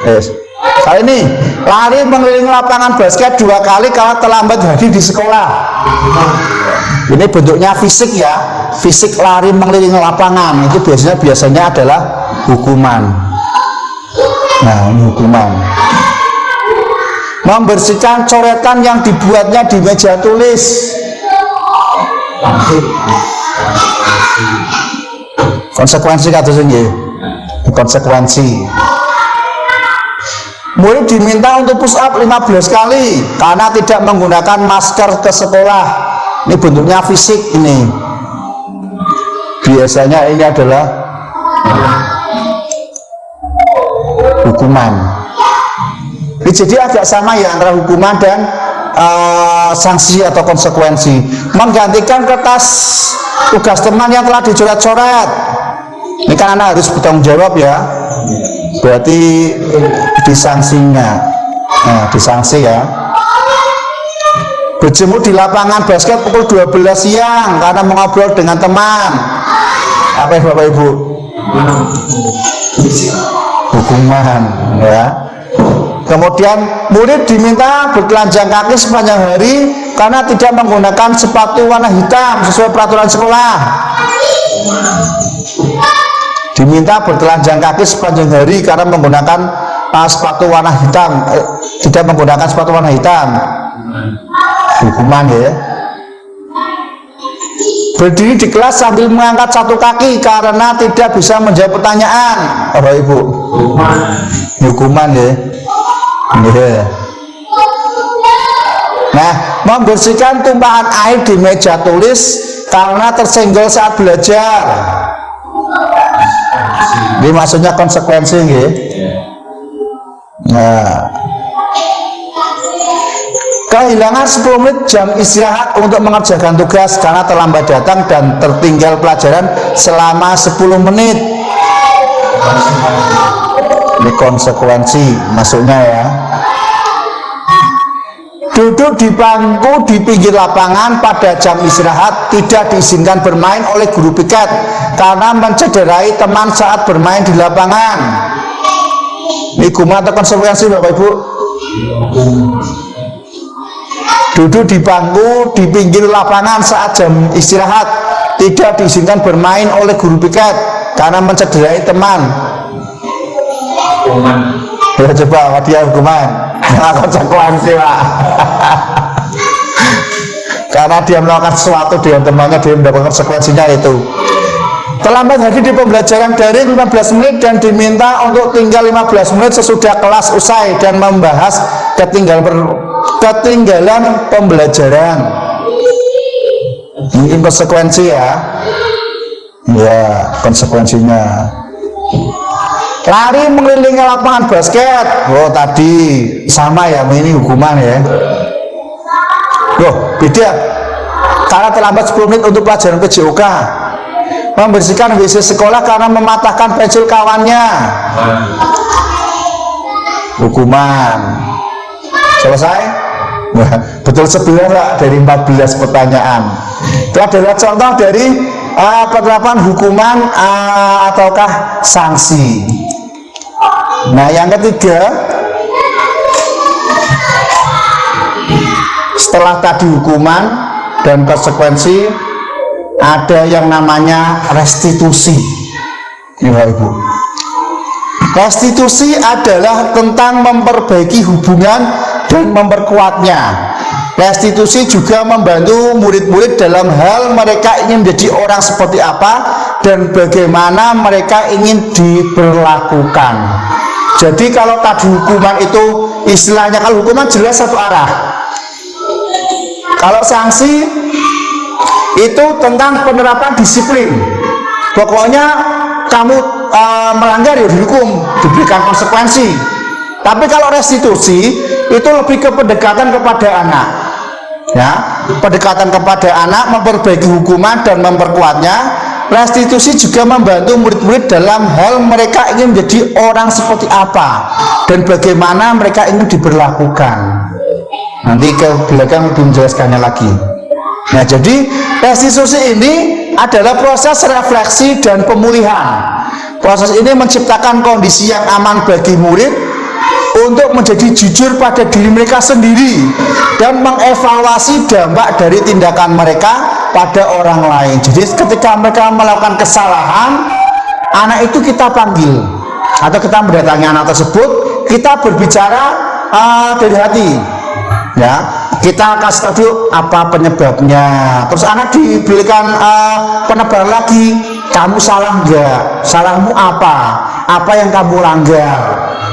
S1: Yes. Kali ini lari mengelilingi lapangan basket 2 kali kalau terlambat hadir di sekolah. Ini bentuknya fisik ya, fisik lari mengelilingi lapangan itu biasanya adalah hukuman. Nah, ini hukuman. Membersihkan coretan yang dibuatnya di meja tulis. Konsekuensi kata sini, konsekuensi. Murid diminta untuk push up 15 kali karena tidak menggunakan masker ke sekolah. Ini bentuknya fisik ini. Biasanya ini adalah hukuman. Ini jadi agak sama ya antara hukuman dan sanksi atau konsekuensi. Menggantikan kertas tugas teman yang telah dicoret-coret. Ini kan anak harus bertanggung jawab ya. Berarti disangsinya. Nah, disanksi ya. Berjemur di lapangan basket pukul 12 siang karena mengobrol dengan teman. Apa ya Bapak Ibu? Hukuman ya. Kemudian murid diminta bertelanjang kaki sepanjang hari karena tidak menggunakan sepatu warna hitam sesuai peraturan sekolah. Diminta bertelanjang kaki sepanjang hari karena menggunakan sepatu warna hitam, tidak menggunakan sepatu warna hitam. Hukuman ya. Berdiri di kelas sambil mengangkat satu kaki karena tidak bisa menjawab pertanyaan. Bapak Ibu, hukuman ya. Yeah. Nah, membersihkan tumpahan air di meja tulis karena tersenggol saat belajar. Ini maksudnya konsekuensi ya. Nah, kehilangan 10 menit jam istirahat untuk mengerjakan tugas karena terlambat datang dan tertinggal pelajaran selama 10 menit. Ini konsekuensi masuknya ya. Duduk di bangku di pinggir lapangan pada jam istirahat tidak diizinkan bermain oleh guru piket karena mencederai teman saat bermain di lapangan. Ini hukuman atau konsekuensi Bapak Ibu? Duduk di bangku di pinggir lapangan saat jam istirahat tidak diizinkan bermain oleh guru piket karena mencederai teman.
S2: Hukuman.
S1: Ya coba dia hukuman. Nah, konsekuensi Pak. Karena dia melakukan sesuatu dengan temannya, dia mendapatkan konsekuensinya itu. Terlambat hadir di pembelajaran daring 15 menit dan diminta untuk tinggal 15 menit sesudah kelas usai dan membahas ketinggalan pembelajaran. Ini konsekuensi ya. Ya, konsekuensinya. Lari mengelilingi lapangan basket. Oh, tadi sama ya, ini hukuman ya. Loh, beda. Karena terlambat 10 menit untuk pelajaran PJOK. Membersihkan WC sekolah karena mematahkan pensil kawannya. Hukuman. Selesai? Nah, betul 11 dari 14 pertanyaan. Itu adalah contoh dari penerapan hukuman ataukah sanksi. Nah, yang ketiga, setelah tadi hukuman dan konsekuensi, ada yang namanya restitusi. Ini Bapak Ibu. Restitusi adalah tentang memperbaiki hubungan dan memperkuatnya. Restitusi juga membantu murid-murid dalam hal mereka ingin menjadi orang seperti apa dan bagaimana mereka ingin diperlakukan. Jadi kalau tadi hukuman itu istilahnya, kalau hukuman jelas satu arah. Kalau sanksi itu tentang penerapan disiplin. Pokoknya kamu melanggar ya dihukum, diberikan konsekuensi. Tapi kalau restitusi itu lebih ke pendekatan kepada anak. Ya, pendekatan kepada anak, memperbaiki hukuman dan memperkuatnya. Restitusi juga membantu murid-murid dalam hal mereka ingin menjadi orang seperti apa dan bagaimana mereka ingin diberlakukan. Nanti ke belakang lebih menjelaskannya lagi. Nah, jadi restitusi ini adalah proses refleksi dan pemulihan. Proses ini menciptakan kondisi yang aman bagi murid untuk menjadi jujur pada diri mereka sendiri dan mengevaluasi dampak dari tindakan mereka pada orang lain. Jadi ketika mereka melakukan kesalahan, anak itu kita panggil atau kita mendatangi anak tersebut, kita berbicara dari hati, ya, kita kasih tahu apa penyebabnya. Terus anak diberikan penebar lagi, kamu salah enggak, salahmu apa yang kamu langgar,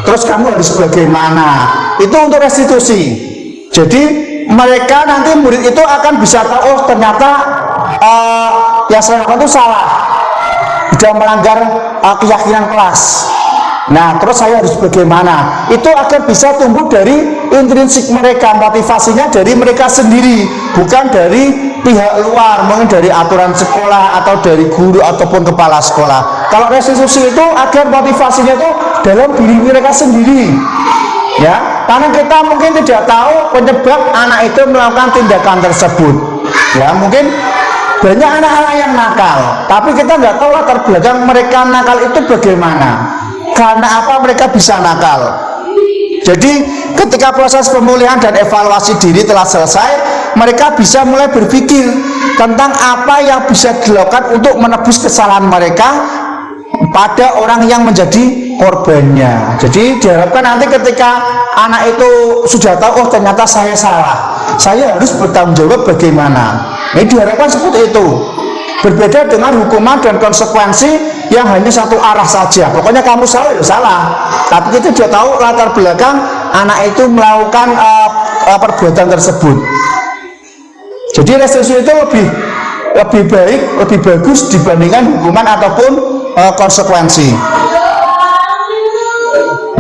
S1: terus kamu harus bagaimana. Itu untuk restitusi. Jadi mereka nanti murid itu akan bisa tahu, oh ternyata yang saya lakukan itu salah, sudah melanggar keyakinan kelas. Nah, terus saya harus bagaimana? Itu akan bisa tumbuh dari intrinsik mereka, motivasinya dari mereka sendiri, bukan dari pihak luar, mungkin dari aturan sekolah atau dari guru ataupun kepala sekolah. Kalau restitusi itu agar motivasinya itu dalam diri mereka sendiri, ya, karena kita mungkin tidak tahu penyebab anak itu melakukan tindakan tersebut. Ya, mungkin banyak anak-anak yang nakal, tapi kita nggak tahu latar belakang mereka nakal itu bagaimana. Karena apa mereka bisa nakal. Jadi ketika proses pemulihan dan evaluasi diri telah selesai, mereka bisa mulai berpikir tentang apa yang bisa dilakukan untuk menebus kesalahan mereka pada orang yang menjadi korbannya. Jadi diharapkan nanti ketika anak itu sudah tahu, oh ternyata saya salah, saya harus bertanggung jawab bagaimana. Ini diharapkan seperti itu. Berbeda dengan hukuman dan konsekuensi yang hanya satu arah saja. Pokoknya kamu salah ya salah. Tapi kita tidak tahu latar belakang anak itu melakukan perbuatan tersebut. Jadi restitusi itu lebih baik, lebih bagus dibandingkan hukuman ataupun konsekuensi.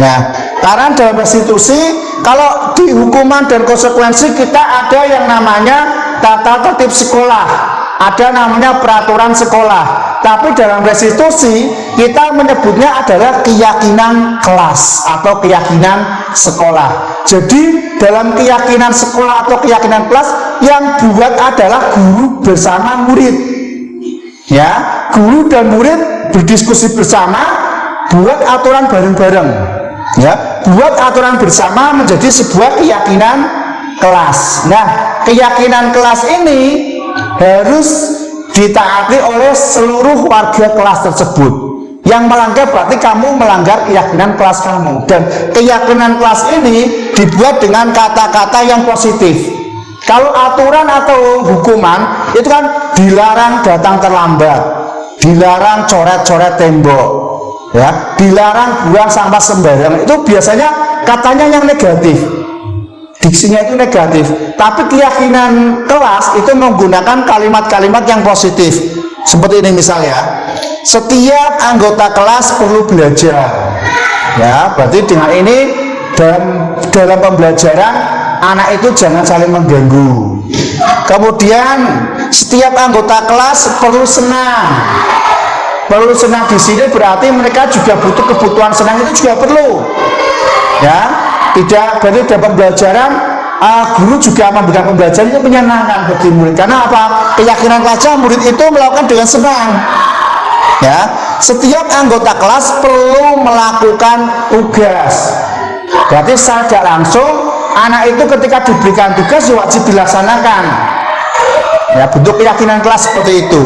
S1: Nah, karena dalam restitusi, kalau di hukuman dan konsekuensi kita ada yang namanya tata tertib sekolah, ada namanya peraturan sekolah. Tapi dalam restitusi kita menyebutnya adalah keyakinan kelas atau keyakinan sekolah. Jadi dalam keyakinan sekolah atau keyakinan kelas yang buat adalah guru bersama murid. Ya, guru dan murid berdiskusi bersama, buat aturan bareng-bareng. Ya, buat aturan bersama menjadi sebuah keyakinan kelas. Nah, keyakinan kelas ini harus ditaati oleh seluruh warga kelas tersebut. Yang melanggar berarti kamu melanggar keyakinan kelas kamu. Dan keyakinan kelas ini dibuat dengan kata-kata yang positif. Kalau aturan atau hukuman itu kan dilarang datang terlambat, dilarang coret-coret tembok, ya, dilarang buang sampah sembarangan. Itu biasanya katanya yang negatif, diksinya itu negatif. Tapi keyakinan kelas itu menggunakan kalimat-kalimat yang positif. Seperti ini misalnya, setiap anggota kelas perlu belajar. Ya, berarti dengan ini dalam pembelajaran anak itu jangan saling mengganggu. Kemudian setiap anggota kelas perlu senang. Perlu senang di sini berarti mereka juga butuh kebutuhan senang, itu juga perlu. Ya, tidak berarti dalam pembelajaran guru juga memberikan pembelajaran itu menyenangkan bagi murid. Karena apa? Keyakinan kelasnya murid itu melakukan dengan senang. Ya, setiap anggota kelas perlu melakukan tugas. Berarti secara tidak langsung anak itu ketika diberikan tugas wajib dilaksanakan. Ya, bentuk keyakinan kelas seperti itu.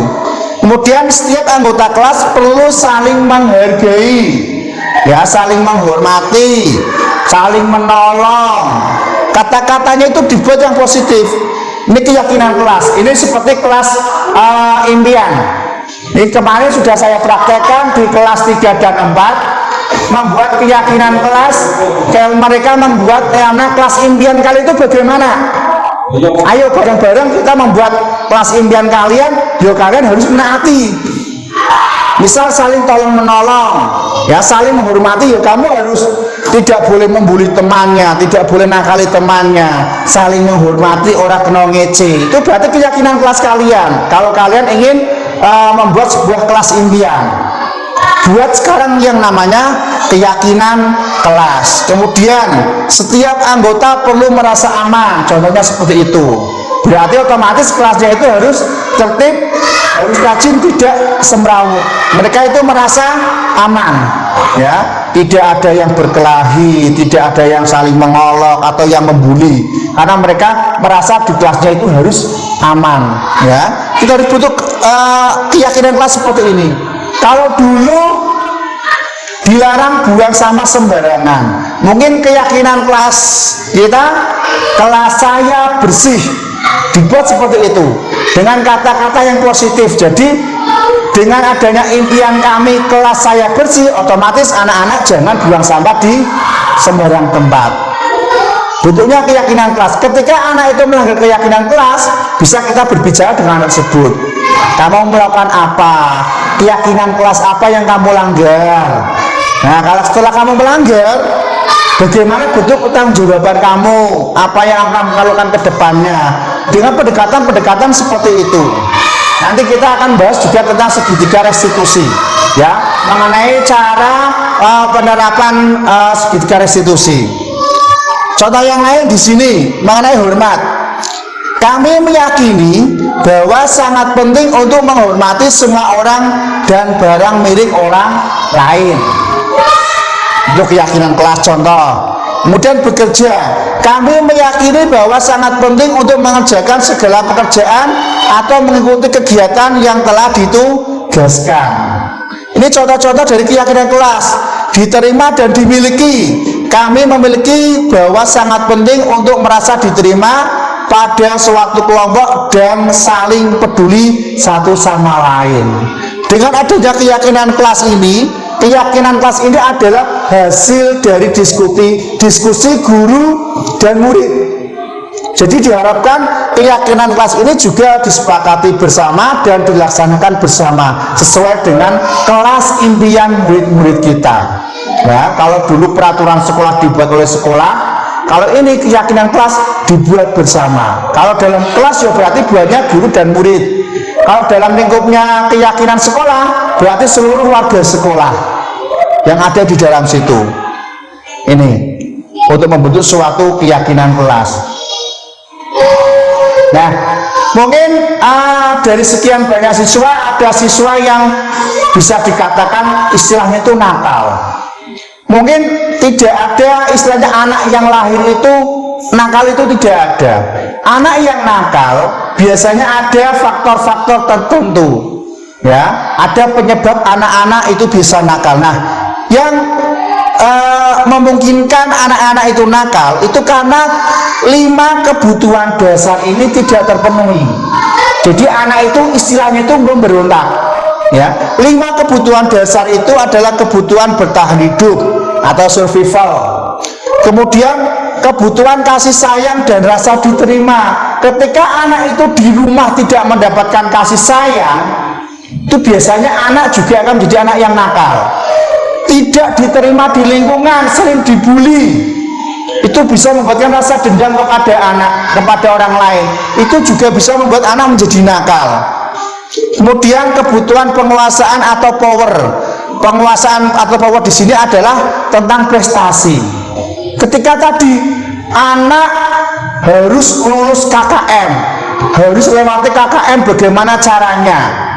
S1: Kemudian setiap anggota kelas perlu saling menghargai, ya, saling menghormati, saling menolong. Kata-katanya itu dibuat yang positif. Ini keyakinan kelas. Ini seperti kelas impian. Ini kemarin sudah saya praktekkan di kelas 3 dan 4, membuat keyakinan kelas. Kalau mereka membuat kelas impian kali itu bagaimana? Ayo bareng-bareng kita membuat kelas impian kalian. Yo, kalian harus menaati. Misal saling tolong menolong, ya, saling menghormati. Ya, kamu harus tidak boleh membuli temannya, tidak boleh nakali temannya, saling menghormati, orang kena ngece. Itu berarti keyakinan kelas kalian. Kalau kalian ingin membuat sebuah kelas impian, buat sekarang yang namanya keyakinan kelas. Kemudian setiap anggota perlu merasa aman, contohnya seperti itu. Berarti otomatis kelasnya itu harus tertib, harus rajin, tidak semrawut. Mereka itu merasa aman, ya. tidak ada yang berkelahi, tidak ada yang saling mengolok atau yang membuli, karena mereka merasa di kelasnya itu harus aman. Ya, kita harus butuh keyakinan kelas seperti ini. Kalau dulu dilarang buang sampah sembarangan, mungkin keyakinan kelas kita, kelas saya bersih, dibuat seperti itu dengan kata-kata yang positif. Jadi dengan adanya impian kami kelas saya bersih, otomatis anak-anak jangan buang sampah di sembarang tempat. Bentuknya keyakinan kelas. Ketika anak itu melanggar keyakinan kelas, bisa kita berbicara dengan anak tersebut. Kamu melakukan apa? Keyakinan kelas apa yang kamu langgar? Nah, kalau setelah kamu melanggar, bagaimana bentuk pertanggungjawaban kamu? Apa yang akan kamu lakukan ke depannya? Dengan pendekatan-pendekatan seperti itu. Nanti kita akan bahas juga tentang segitiga restitusi, ya, mengenai cara penerapan segitiga restitusi. Contoh yang lain di sini mengenai hormat. Kami meyakini bahwa sangat penting untuk menghormati semua orang dan barang milik orang lain. Itu keyakinan kelas contoh. Kemudian bekerja, kami meyakini bahwa sangat penting untuk mengerjakan segala pekerjaan atau mengikuti kegiatan yang telah ditugaskan. Ini contoh-contoh dari keyakinan kelas. Diterima dan dimiliki. Kami memiliki bahwa sangat penting untuk merasa diterima pada suatu kelompok dan saling peduli satu sama lain. Dengan adanya keyakinan kelas ini, keyakinan kelas ini adalah hasil dari diskusi guru dan murid. Jadi diharapkan keyakinan kelas ini juga disepakati bersama dan dilaksanakan bersama sesuai dengan kelas impian murid-murid kita. Ya, kalau dulu peraturan sekolah dibuat oleh sekolah, kalau ini keyakinan kelas dibuat bersama. Kalau dalam kelas ya berarti buatnya guru dan murid. Kalau dalam lingkupnya keyakinan sekolah, berarti seluruh warga sekolah yang ada di dalam situ. Ini untuk membentuk suatu keyakinan kelas. Nah, mungkin dari sekian banyak siswa, ada siswa yang bisa dikatakan istilahnya itu nakal. Mungkin tidak ada istilahnya anak yang lahir itu nakal, itu tidak ada. Anak yang nakal biasanya ada faktor-faktor tertentu. Ya, ada penyebab anak-anak itu bisa nakal. Nah, yang memungkinkan anak-anak itu nakal itu karena 5 kebutuhan dasar ini tidak terpenuhi. Jadi anak itu istilahnya itu memberontak. Ya, 5 kebutuhan dasar itu adalah kebutuhan bertahan hidup atau survival. Kemudian kebutuhan kasih sayang dan rasa diterima. Ketika anak itu di rumah tidak mendapatkan kasih sayang, itu biasanya anak juga akan menjadi anak yang nakal. Tidak diterima di lingkungan, sering dibully, itu bisa membuatkan rasa dendam kepada anak, kepada orang lain. Itu juga bisa membuat anak menjadi nakal. Kemudian kebutuhan penguasaan atau power. Penguasaan atau power di sini adalah tentang prestasi. Ketika tadi anak harus lulus KKM, harus lewati KKM, bagaimana caranya?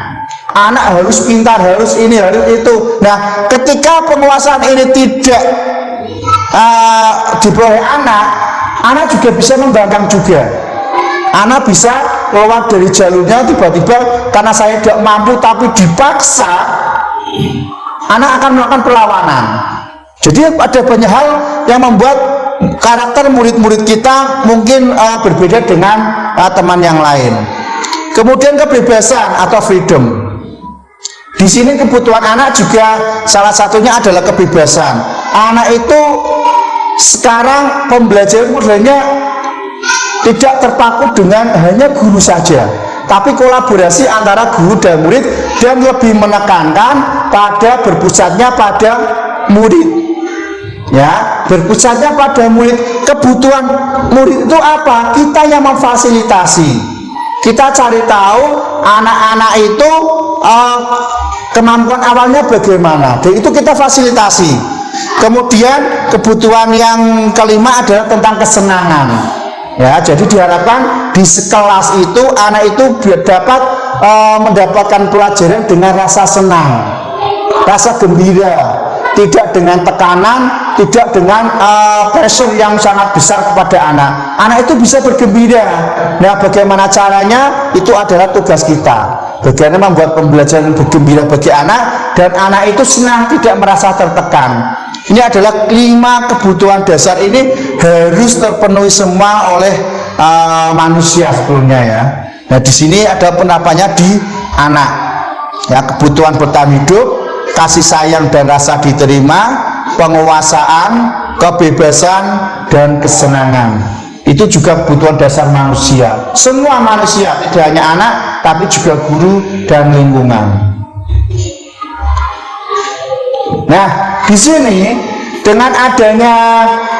S1: Anak harus pintar, harus ini, harus itu. Nah, ketika penguasaan ini tidak diperoleh anak juga bisa membangkang juga. Anak bisa keluar dari jalurnya tiba-tiba karena saya tidak mampu tapi dipaksa, anak akan melakukan perlawanan. Jadi ada banyak hal yang membuat karakter murid-murid kita mungkin berbeda dengan teman yang lain. Kemudian kebebasan atau freedom. Di sini kebutuhan anak juga salah satunya adalah kebebasan. Anak itu sekarang pembelajaran modelnya tidak terpaku dengan hanya guru saja, tapi kolaborasi antara guru dan murid, dan lebih menekankan pada berpusatnya pada murid. Ya, berpusatnya pada murid. Kebutuhan murid itu apa? Kita yang memfasilitasi. Kita cari tahu anak-anak itu kemampuan awalnya bagaimana, dan itu kita fasilitasi. Kemudian kebutuhan yang kelima adalah tentang kesenangan. Ya, jadi diharapkan di sekelas itu anak itu dapat mendapatkan pelajaran dengan rasa senang, rasa gembira. tidak dengan tekanan, tidak dengan pressure yang sangat besar kepada anak. Anak itu bisa bergembira. Nah, bagaimana caranya? Itu adalah tugas kita. Bagaimana membuat pembelajaran bergembira bagi anak, dan anak itu senang, tidak merasa tertekan. Ini adalah 5 kebutuhan dasar ini harus terpenuhi semua oleh manusia sebelumnya ya. Nah, di sini ada penerapannya di anak. Ya, kebutuhan bertahan hidup, kasih sayang dan rasa diterima, penguasaan, kebebasan, dan kesenangan. Itu juga kebutuhan dasar manusia. Semua manusia, tidak hanya anak, tapi juga guru dan lingkungan. Nah, di sini dengan adanya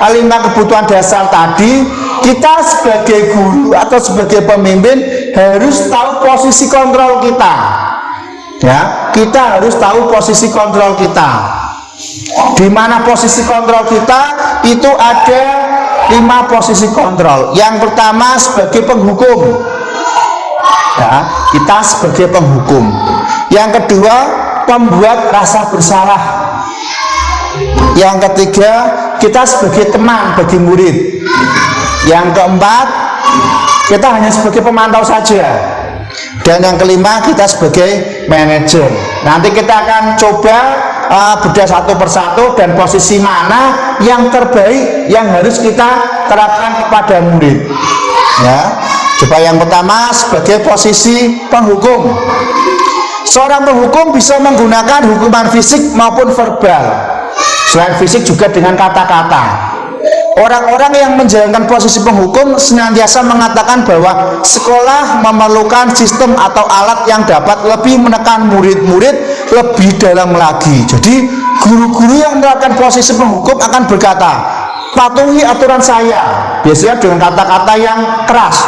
S1: 5 kebutuhan dasar tadi, kita sebagai guru atau sebagai pemimpin harus tahu posisi kontrol kita. Ya, kita harus tahu posisi kontrol kita. Di mana posisi kontrol kita? Itu ada 5 posisi kontrol. Yang pertama sebagai penghukum. Ya, kita sebagai penghukum. Yang kedua, pembuat rasa bersalah. Yang ketiga, kita sebagai teman bagi murid. Yang keempat, kita hanya sebagai pemantau saja. Dan yang kelima, kita sebagai manajer. Nanti kita akan coba bedah satu persatu dan posisi mana yang terbaik yang harus kita terapkan kepada murid. Ya, coba yang pertama sebagai posisi penghukum. Seorang penghukum bisa menggunakan hukuman fisik maupun verbal. Selain fisik juga dengan kata-kata. Orang-orang yang menjalankan posisi penghukum senantiasa mengatakan bahwa sekolah memerlukan sistem atau alat yang dapat lebih menekan murid-murid lebih dalam lagi. Jadi guru-guru yang menerapkan posisi penghukum akan berkata, patuhi aturan saya, biasanya dengan kata-kata yang keras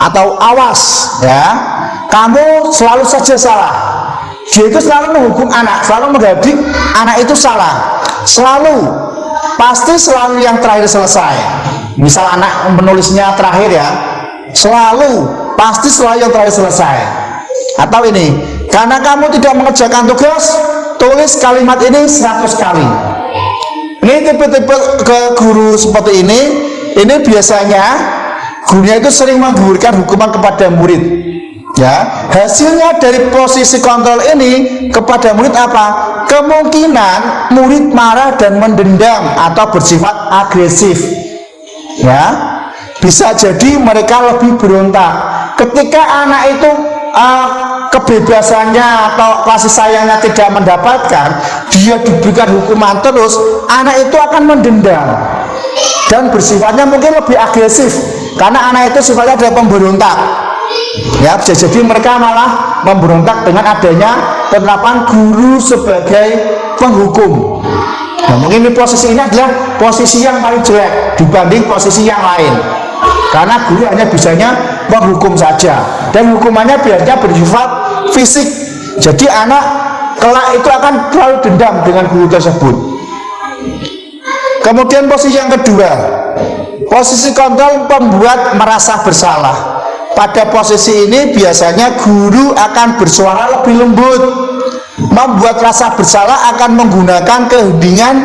S1: atau awas ya, kamu selalu saja salah. Dia itu selalu menghukum anak, selalu menggadik anak itu salah, selalu, pasti selalu yang terakhir selesai. Misal anak menulisnya terakhir ya, selalu, pasti selalu yang terakhir selesai. Atau ini, karena kamu tidak mengerjakan tugas, tulis kalimat ini 100 kali. Ini tipe-tipe ke guru seperti ini biasanya gurunya itu sering memberikan hukuman kepada murid. Ya, hasilnya dari posisi kontrol ini kepada murid apa? Kemungkinan murid marah dan mendendam atau bersifat agresif. Ya, bisa jadi mereka lebih berontak. Ketika anak itu kebebasannya atau kasih sayangnya tidak mendapatkan, dia diberikan hukuman terus, anak itu akan mendendam dan bersifatnya mungkin lebih agresif karena anak itu sifatnya adalah pemberontak. Ya, bisa jadi mereka malah memberontak dengan adanya penerapan guru sebagai penghukum. Nah, mungkin ini posisi ini adalah posisi yang paling jelek dibanding posisi yang lain. Karena guru hanya bisanya menghukum saja, dan hukumannya biasanya bersifat fisik. Jadi anak kelak itu akan terlalu dendam dengan guru tersebut. Kemudian posisi yang kedua, posisi kontrol pembuat merasa bersalah. Pada posisi ini biasanya guru akan bersuara lebih lembut. Membuat rasa bersalah akan menggunakan keheningan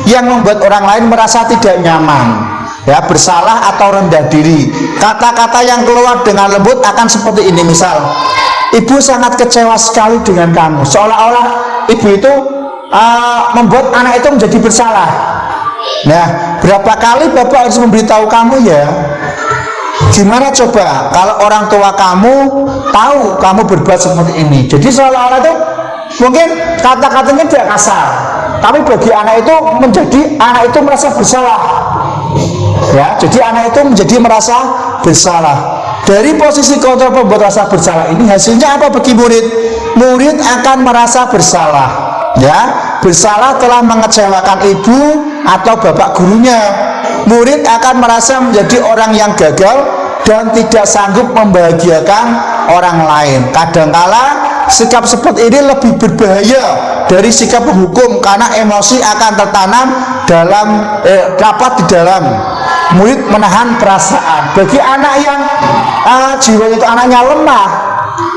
S1: yang membuat orang lain merasa tidak nyaman. Ya, bersalah atau rendah diri. Kata-kata yang keluar dengan lembut akan seperti ini. Misal, ibu sangat kecewa sekali dengan kamu. Seolah-olah ibu itu membuat anak itu menjadi bersalah. Nah, berapa kali bapak harus memberitahu kamu ya? Gimana coba kalau orang tua kamu tahu kamu berbuat seperti ini? Jadi seolah-olah itu mungkin kata-katanya tidak kasar, tapi bagi anak itu merasa bersalah. Ya, jadi anak itu menjadi merasa bersalah. Dari posisi kontrol pembuat rasa bersalah ini hasilnya apa bagi murid? Murid akan merasa bersalah. Ya, bersalah telah mengecewakan ibu atau bapak gurunya. Murid akan merasa menjadi orang yang gagal dan tidak sanggup membahagiakan orang lain. Kadangkala sikap seperti ini lebih berbahaya dari sikap menghukum karena emosi akan tertanam rapat di dalam. Murid menahan perasaan. Bagi anak yang jiwanya itu anaknya lemah,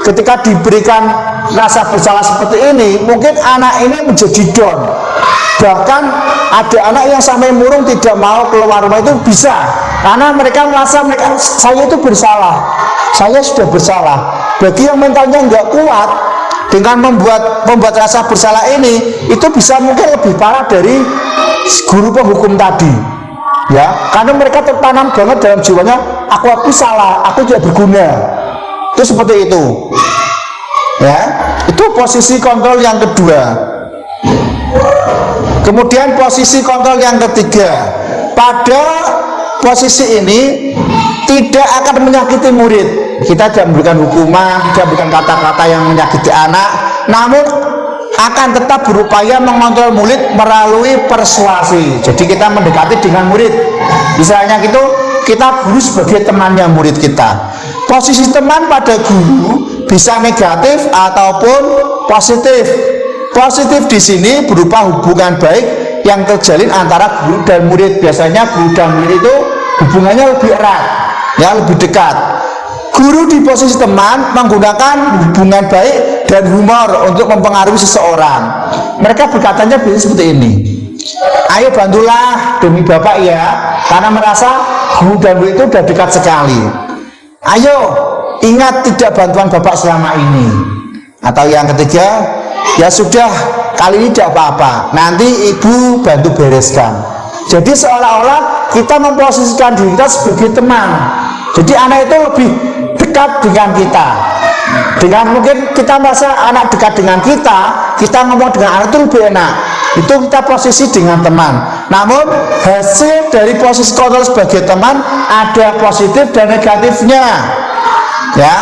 S1: ketika diberikan rasa bersalah seperti ini, mungkin anak ini menjadi down. Bahkan ada anak yang sampai murung tidak mau keluar rumah itu bisa, karena mereka merasa saya itu bersalah, saya sudah bersalah. Bagi yang mentalnya nggak kuat, dengan membuat rasa bersalah ini, itu bisa mungkin lebih parah dari guru penghukum tadi, ya, karena mereka tertanam banget dalam jiwanya, aku salah, aku tidak berguna. Itu seperti itu, ya. Itu posisi kontrol yang kedua. Kemudian posisi kontrol yang ketiga, pada posisi ini tidak akan menyakiti murid. Kita tidak memberikan hukuman, tidak memberikan kata-kata yang menyakiti anak, namun akan tetap berupaya mengontrol murid melalui persuasi. Jadi kita mendekati dengan murid, misalnya gitu, kita guru sebagai temannya murid kita. Posisi teman pada guru bisa negatif ataupun positif. Positif di sini berupa hubungan baik yang terjalin antara guru dan murid. Biasanya guru dan murid itu hubungannya lebih erat, ya, lebih dekat. Guru di posisi teman menggunakan hubungan baik dan humor untuk mempengaruhi seseorang. Mereka berkatanya biasanya seperti ini: ayo bantulah demi bapak ya, karena merasa guru dan murid itu sudah dekat sekali. Ayo ingat tidak bantuan bapak selama ini. Atau yang ketiga, ya sudah, kali ini tidak apa-apa, nanti ibu bantu bereskan. Jadi seolah-olah kita memposisikan diri kita sebagai teman. Jadi anak itu lebih dekat dengan kita. Dengan mungkin kita merasa anak dekat dengan kita ngomong dengan anak itu lebih enak. Itu kita posisi dengan teman. Namun hasil dari posisi kontrol sebagai teman ada positif dan negatifnya, ya.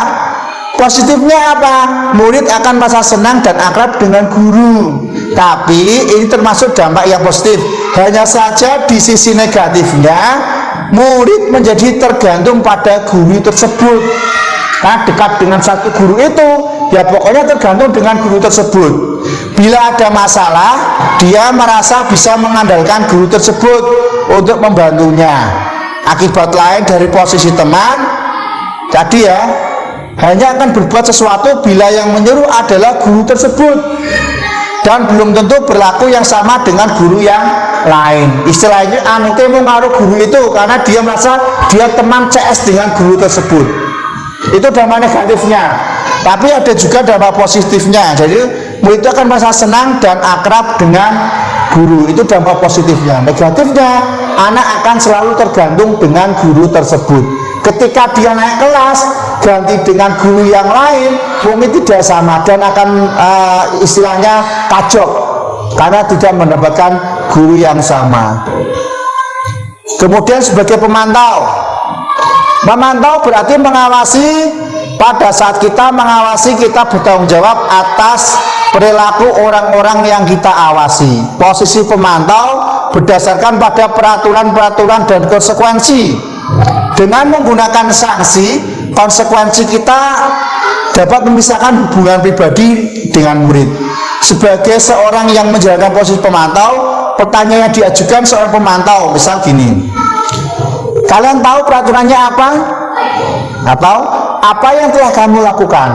S1: Positifnya apa? Murid akan merasa senang dan akrab dengan guru. Tapi ini termasuk dampak yang positif. Hanya saja di sisi negatifnya, murid menjadi tergantung pada guru tersebut. Nah, dekat dengan satu guru itu, ya pokoknya tergantung dengan guru tersebut. Bila ada masalah, dia merasa bisa mengandalkan guru tersebut untuk membantunya. Akibat lain dari posisi teman tadi, ya, hanya akan berbuat sesuatu bila yang menyuruh adalah guru tersebut, dan belum tentu berlaku yang sama dengan guru yang lain. Istilahnya anuke mengaruh guru itu karena dia merasa dia teman CS dengan guru tersebut. Itu dampak negatifnya. Tapi ada juga dampak positifnya. Jadi murid itu akan merasa senang dan akrab dengan guru. Itu dampak positifnya. Negatifnya, anak akan selalu tergantung dengan guru tersebut. Ketika dia naik kelas ganti dengan guru yang lain, mungkin tidak sama dan akan istilahnya kacok karena tidak mendapatkan guru yang sama. Kemudian sebagai pemantau, memantau berarti mengawasi. Pada saat kita mengawasi, kita bertanggung jawab atas perilaku orang-orang yang kita awasi. Posisi pemantau berdasarkan pada peraturan-peraturan dan konsekuensi. Dengan menggunakan sanksi, konsekuensi kita dapat memisahkan hubungan pribadi dengan murid. Sebagai seorang yang menjalankan posisi pemantau, pertanyaan yang diajukan seorang pemantau, misal gini: kalian tahu peraturannya apa? Atau apa yang telah kamu lakukan?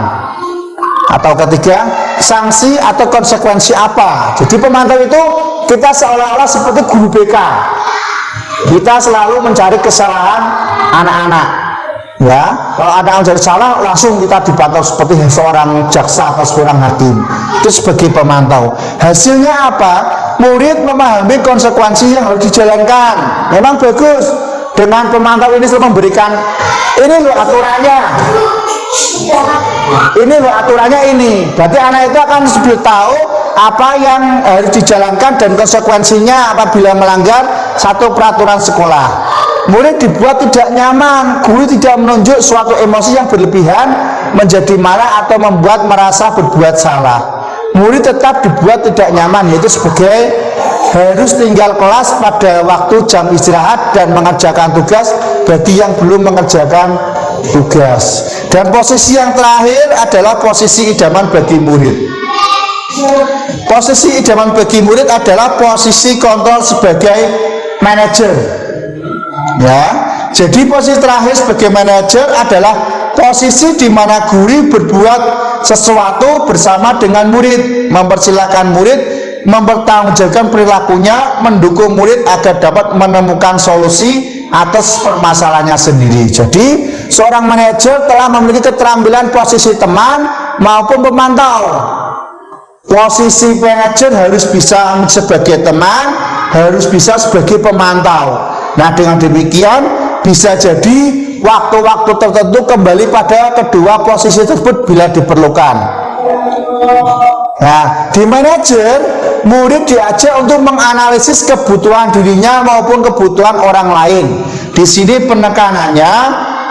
S1: Atau ketiga, sanksi atau konsekuensi apa? Jadi pemantau itu kita seolah-olah seperti guru BK. Kita selalu mencari kesalahan anak-anak, ya. Kalau ada yang jadi salah, langsung kita dipantau seperti seorang jaksa atau seorang hakim. Itu sebagai pemantau. Hasilnya apa? Murid memahami konsekuensi yang harus dijalankan. Memang bagus. Dengan pemantau ini selalu memberikan, ini loh aturannya, ini loh aturannya ini. Berarti anak itu akan sudah tahu apa yang harus dijalankan dan konsekuensinya apabila melanggar satu peraturan sekolah. Murid dibuat tidak nyaman, guru tidak menunjuk suatu emosi yang berlebihan menjadi marah atau membuat merasa berbuat salah. Murid tetap dibuat tidak nyaman, yaitu sebagai harus tinggal kelas pada waktu jam istirahat dan mengerjakan tugas bagi yang belum mengerjakan tugas. Dan posisi yang terakhir adalah posisi idaman bagi murid. Posisi idaman bagi murid adalah posisi kontrol sebagai manajer, ya. Jadi posisi terakhir sebagai manajer adalah posisi di mana guru berbuat sesuatu bersama dengan murid, mempersilahkan murid mempertanggungjawabkan perilakunya, mendukung murid agar dapat menemukan solusi atas permasalahannya sendiri. Jadi seorang manajer telah memiliki keterampilan posisi teman maupun pemantau. Posisi manajer harus bisa sebagai teman, harus bisa sebagai pemantau. Nah, dengan demikian bisa jadi waktu-waktu tertentu kembali pada kedua posisi tersebut bila diperlukan. Nah, di manajer, murid diajak untuk menganalisis kebutuhan dirinya maupun kebutuhan orang lain. Di sini penekanannya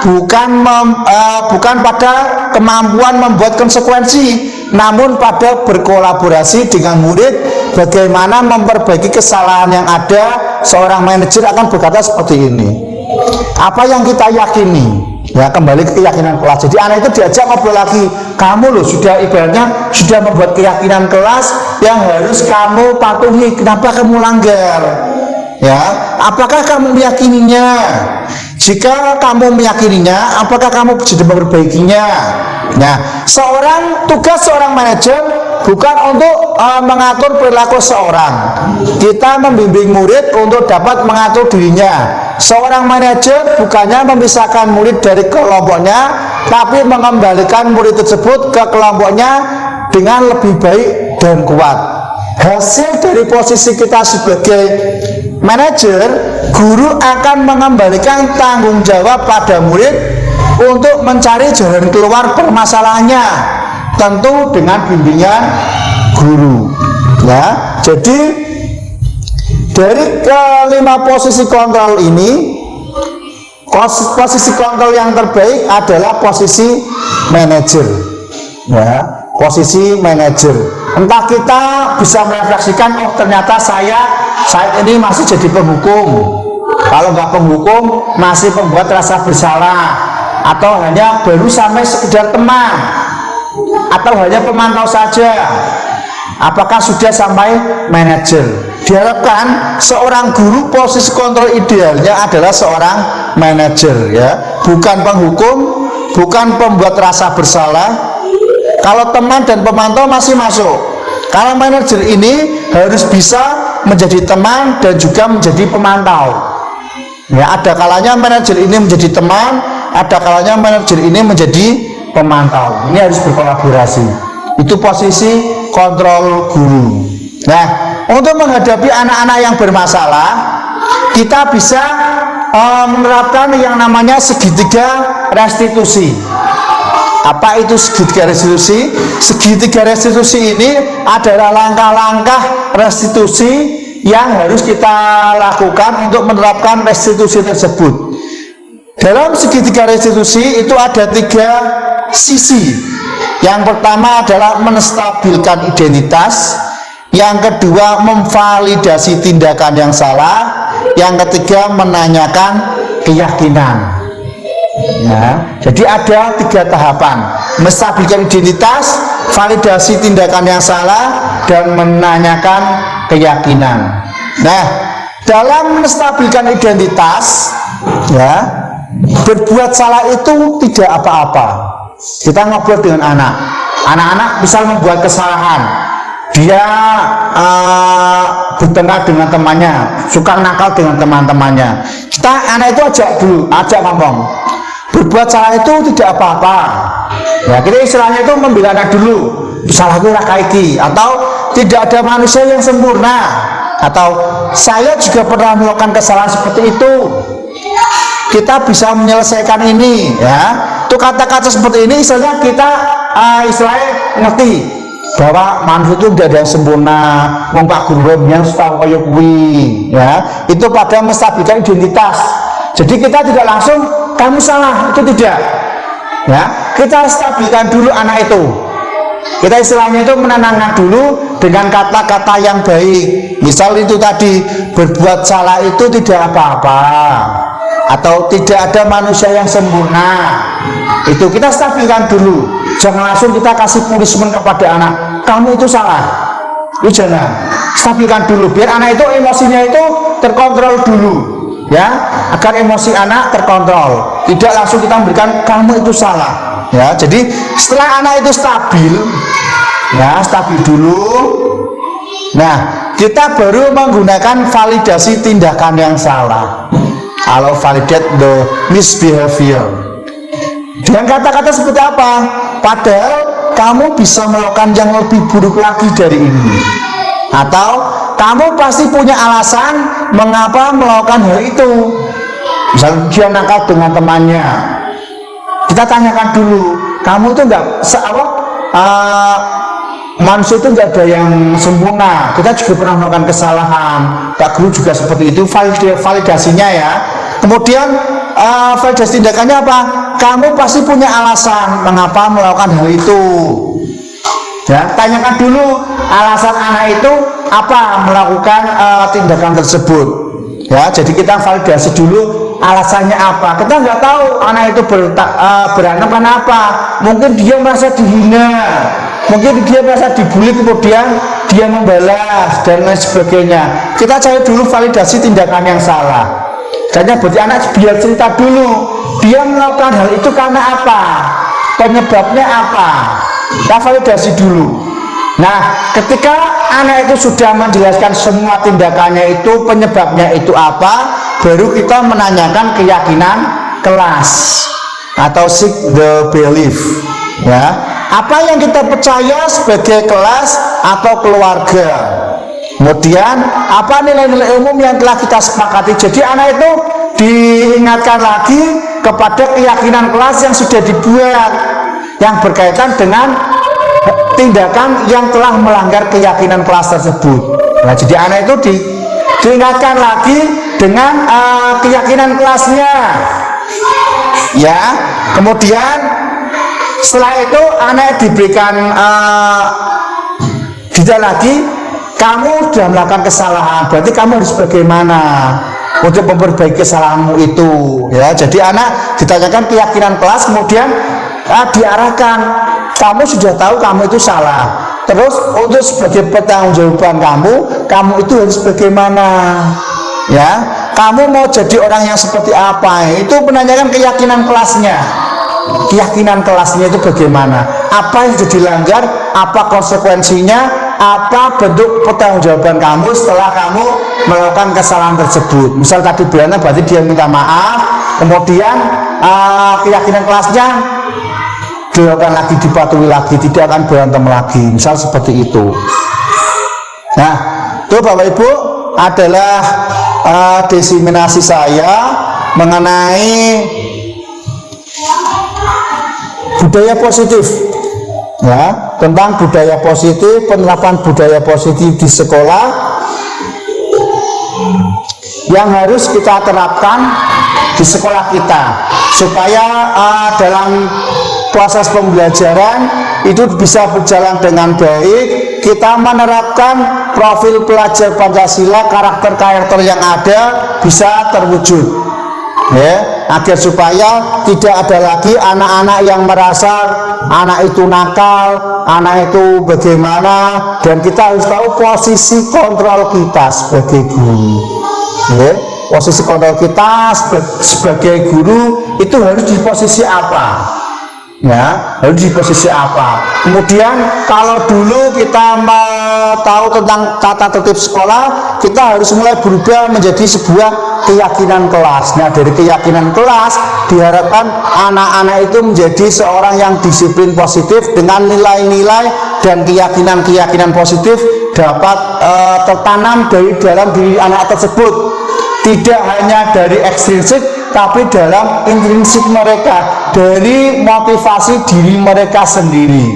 S1: bukan pada kemampuan membuat konsekuensi, namun pada berkolaborasi dengan murid bagaimana memperbaiki kesalahan yang ada. Seorang manajer akan berkata seperti ini, apa yang kita yakini, ya kembali ke keyakinan kelas. Jadi anak itu diajak ngobrol lagi, kamu loh sudah ibaratnya sudah membuat keyakinan kelas yang harus kamu patuhi, kenapa kamu langgar? Ya, apakah kamu meyakininya? Jika kamu meyakininya, apakah kamu sudah memperbaikinya? Nah, tugas seorang manajer bukan untuk mengatur perilaku seorang. Kita membimbing murid untuk dapat mengatur dirinya. Seorang manajer bukannya memisahkan murid dari kelompoknya, tapi mengembalikan murid tersebut ke kelompoknya dengan lebih baik dan kuat. Hasil dari posisi kita sebagai manajer, guru akan mengembalikan tanggung jawab pada murid untuk mencari jalan keluar permasalahannya, tentu dengan bimbingan guru. Ya, jadi dari kelima posisi kontrol ini, posisi kontrol yang terbaik adalah posisi manajer. Ya, posisi manajer. Entah kita bisa merefleksikan, oh ternyata saya saat ini masih jadi penghukum. Kalau nggak penghukum, masih pembuat rasa bersalah, atau hanya baru sampai sekedar teman, atau hanya pemantau saja. Apakah sudah sampai manajer? Diharapkan seorang guru posisi kontrol idealnya adalah seorang manajer, ya, bukan penghukum, bukan pembuat rasa bersalah. Kalau teman dan pemantau masih masuk. Kalau manajer ini harus bisa menjadi teman dan juga menjadi pemantau. Ya, ada kalanya manajer ini menjadi teman, ada kalanya manajer ini menjadi pemantau. Ini harus berkolaborasi. Itu posisi kontrol guru. Nah, untuk menghadapi anak-anak yang bermasalah, kita bisa menerapkan yang namanya segitiga restitusi. Apa itu segitiga restitusi? Segitiga restitusi ini adalah langkah-langkah restitusi yang harus kita lakukan untuk menerapkan restitusi tersebut. Dalam segitiga restitusi itu ada 3 sisi. Yang pertama adalah menstabilkan identitas, yang kedua memvalidasi tindakan yang salah, yang ketiga menanyakan keyakinan. Ya, jadi ada 3 tahapan: menstabilkan identitas, validasi tindakan yang salah, dan menanyakan keyakinan. Nah, dalam menstabilkan identitas, ya, berbuat salah itu tidak apa-apa. Kita ngobrol dengan anak-anak misal membuat kesalahan, dia bertengkar dengan temannya, suka nakal dengan teman-temannya, anak itu ajak ngomong, berbuat salah itu tidak apa-apa. Ya, kita istilahnya itu membela anak dulu, salah itu rakaiki, atau tidak ada manusia yang sempurna, atau saya juga pernah melakukan kesalahan seperti itu, kita bisa menyelesaikan ini. Ya, itu kata-kata seperti ini istilahnya kita istilahnya ngerti bahwa manusia itu tidak ada yang sempurna, wong Pak Guru yang tahu kaya kuwi, ya. Itu pada menstabilkan identitas. Jadi kita tidak langsung kamu salah, itu tidak. Ya, kita stabilkan dulu anak itu. Kita istilahnya itu menenangkan dulu dengan kata-kata yang baik. Misal itu tadi, berbuat salah itu tidak apa-apa, atau tidak ada manusia yang sempurna. Itu kita stabilkan dulu. Jangan langsung kita kasih punishment kepada anak, kamu itu salah. Itu jangan. Stabilkan dulu biar anak itu emosinya itu terkontrol dulu, ya, agar emosi anak terkontrol. Tidak langsung kita memberikan kamu itu salah. Ya, jadi setelah anak itu stabil, ya, stabil dulu. Nah, kita baru menggunakan validasi tindakan yang salah. Kalau validate the misbehavior. Dengan kata-kata seperti apa? Padahal kamu bisa melakukan yang lebih buruk lagi dari ini. Atau kamu pasti punya alasan mengapa melakukan hal itu. Misalnya dia nakal dengan temannya. Kita tanyakan dulu, kamu itu enggak manusia itu nggak ada yang sempurna. Kita juga pernah melakukan kesalahan. Pak Guru juga seperti itu. Validasinya ya. Kemudian validasi tindakannya apa? Kamu pasti punya alasan mengapa melakukan hal itu. Ya, tanyakan dulu alasan anak itu apa melakukan tindakan tersebut. Ya, jadi kita validasi dulu alasannya apa. Kita nggak tahu anak itu berantem kenapa. Mungkin dia merasa dihina. Mungkin dia merasa dibully, kemudian dia membalas dan lain sebagainya. Kita cari dulu validasi tindakan yang salah. Karena berarti anak biar cerita dulu, dia melakukan hal itu karena apa, penyebabnya apa. Kita validasi dulu. Nah, ketika anak itu sudah menjelaskan semua tindakannya itu, penyebabnya itu apa, baru kita menanyakan keyakinan kelas atau seek the belief. Ya. Apa yang kita percaya sebagai kelas atau keluarga. Kemudian apa nilai-nilai umum yang telah kita sepakati. Jadi anak itu diingatkan lagi kepada keyakinan kelas yang sudah dibuat, yang berkaitan dengan tindakan yang telah melanggar keyakinan kelas tersebut. Nah, jadi anak itu diingatkan lagi dengan keyakinan kelasnya. Ya, kemudian setelah itu anak diberikan tidak lagi, kamu sudah melakukan kesalahan, berarti kamu harus bagaimana untuk memperbaiki kesalahanmu itu. Ya, jadi anak ditanyakan keyakinan kelas, kemudian diarahkan, kamu sudah tahu kamu itu salah. Terus untuk sebagai pertanggungjawaban kamu itu harus bagaimana? Ya, kamu mau jadi orang yang seperti apa? Itu menanyakan keyakinan kelasnya. Keyakinan kelasnya itu bagaimana, apa yang sudah dilanggar, apa konsekuensinya, apa bentuk pertanggungjawaban kamu setelah kamu melakukan kesalahan tersebut. Misal tadi berantem berarti dia minta maaf, kemudian keyakinan kelasnya dilakukan lagi, dipatuhi lagi, tidak akan berantem lagi, misal seperti itu. Nah, itu Bapak Ibu adalah diseminasi saya mengenai budaya positif, ya, tentang budaya positif, penerapan budaya positif di sekolah yang harus kita terapkan di sekolah kita supaya dalam proses pembelajaran itu bisa berjalan dengan baik. Kita menerapkan profil pelajar Pancasila, karakter-karakter yang ada bisa terwujud, ya, agar supaya tidak ada lagi anak-anak yang merasa anak itu nakal, anak itu bagaimana, dan kita harus tahu posisi kontrol kita sebagai guru. Ya, posisi kontrol kita sebagai guru itu harus di posisi apa? Ya, harus di posisi apa? Kemudian kalau dulu kita mau tahu tentang tata tertib sekolah, kita harus mulai berubah menjadi sebuah keyakinan kelas. Nah, dari keyakinan kelas diharapkan anak-anak itu menjadi seorang yang disiplin positif dengan nilai-nilai dan keyakinan-keyakinan positif dapat tertanam dari dalam diri anak tersebut. Tidak hanya dari ekstrinsik, tapi dalam intrinsik mereka, dari motivasi diri mereka sendiri.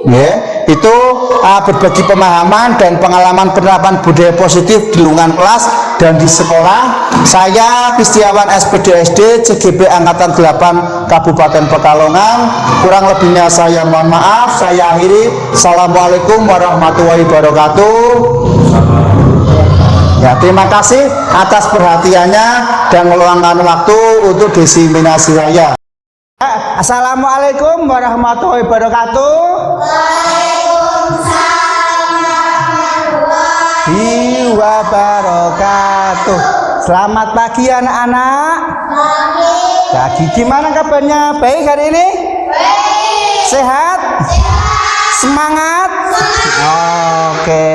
S1: Ya, itu berbagi pemahaman dan pengalaman penerapan budaya positif di lingkungan kelas dan di sekolah. Saya Kristiawan SPDSD CGP Angkatan 8 Kabupaten Pekalongan. Kurang lebihnya saya mohon maaf. Saya akhiri. Assalamualaikum warahmatullahi wabarakatuh. Ya, terima kasih atas perhatiannya dan meluangkan waktu untuk diseminasi saya. Assalamualaikum warahmatullahi wabarakatuh. Waalaikumsalam wabarakatuh. Selamat pagi anak-anak. Pagi. Gimana kabarnya? Baik hari ini? Baik. Sehat?
S3: Semangat. Oke.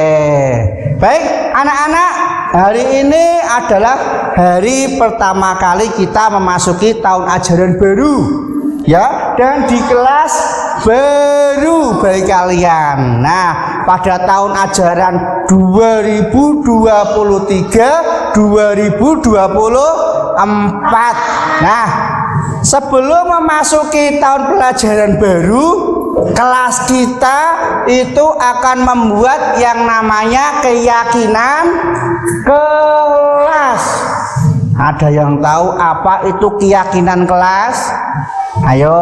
S3: Baik, anak-anak, hari ini adalah hari pertama kali kita memasuki tahun ajaran baru. Ya, dan di kelas baru bagi kalian. Nah, pada tahun ajaran 2023-2024. Nah, sebelum memasuki tahun pelajaran baru, kelas kita itu akan membuat yang namanya keyakinan kelas. Ada yang tahu apa itu keyakinan kelas? Ayo,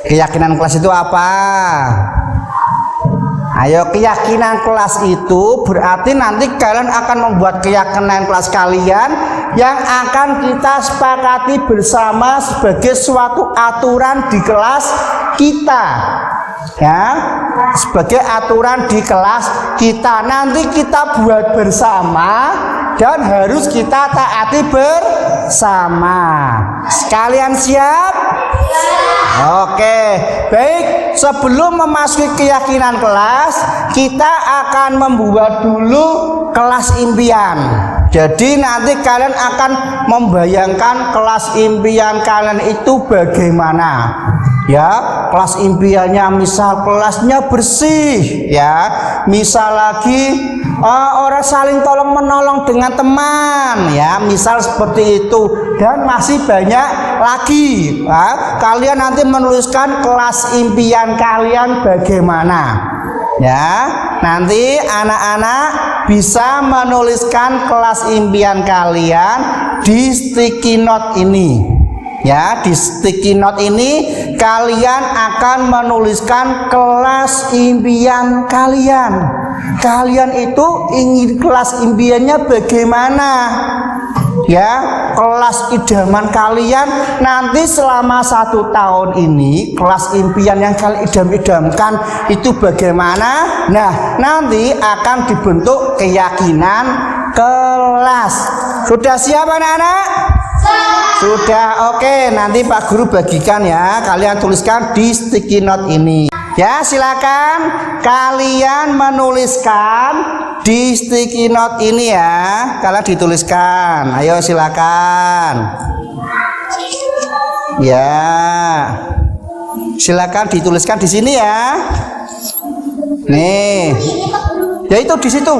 S3: keyakinan kelas itu apa? Ayo, keyakinan kelas itu berarti nanti kalian akan membuat keyakinan kelas kalian yang akan kita sepakati bersama sebagai suatu aturan di kelas kita. Ya, sebagai aturan di kelas kita. Nanti kita buat bersama dan harus kita taati bersama. Sekalian siap? Oke, baik. Sebelum memasuki keyakinan kelas, kita akan membuat dulu kelas impian. Jadi nanti kalian akan membayangkan kelas impian kalian itu bagaimana. Ya, kelas impiannya misal kelasnya bersih, ya. Misal lagi orang saling tolong menolong dengan teman, ya. Misal seperti itu dan masih banyak lagi. Ya, kalian nanti menuliskan kelas impian kalian bagaimana. Ya, nanti anak-anak bisa menuliskan kelas impian kalian di sticky note ini. Ya, di sticky note ini kalian akan menuliskan kelas impian kalian. Kalian itu ingin kelas impiannya bagaimana? Ya, kelas idaman kalian nanti selama 1 tahun ini kelas impian yang kalian idam-idamkan itu bagaimana? Nah, nanti akan dibentuk keyakinan kelas. Sudah siap anak-anak? Sudah. Oke, nanti Pak Guru bagikan ya. Kalian tuliskan di sticky note ini. Ya, silakan kalian menuliskan di sticky note ini ya. Kalian dituliskan. Ayo silakan. Ya. Silakan dituliskan di sini ya. Nih. Ya itu di situ.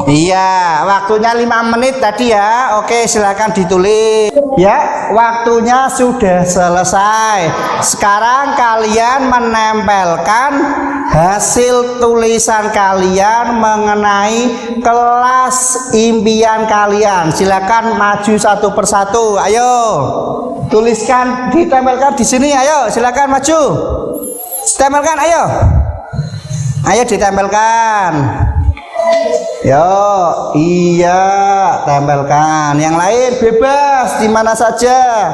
S3: Iya, waktunya 5 menit tadi ya. Oke, silakan ditulis. Ya, waktunya sudah selesai. Sekarang kalian menempelkan hasil tulisan kalian mengenai kelas impian kalian. Silakan maju satu persatu. Ayo, tuliskan, ditempelkan di sini. Ayo, silakan maju. Tempelkan, ayo. Ayo ditempelkan. Yo, iya, tempelkan. Yang lain bebas di mana saja.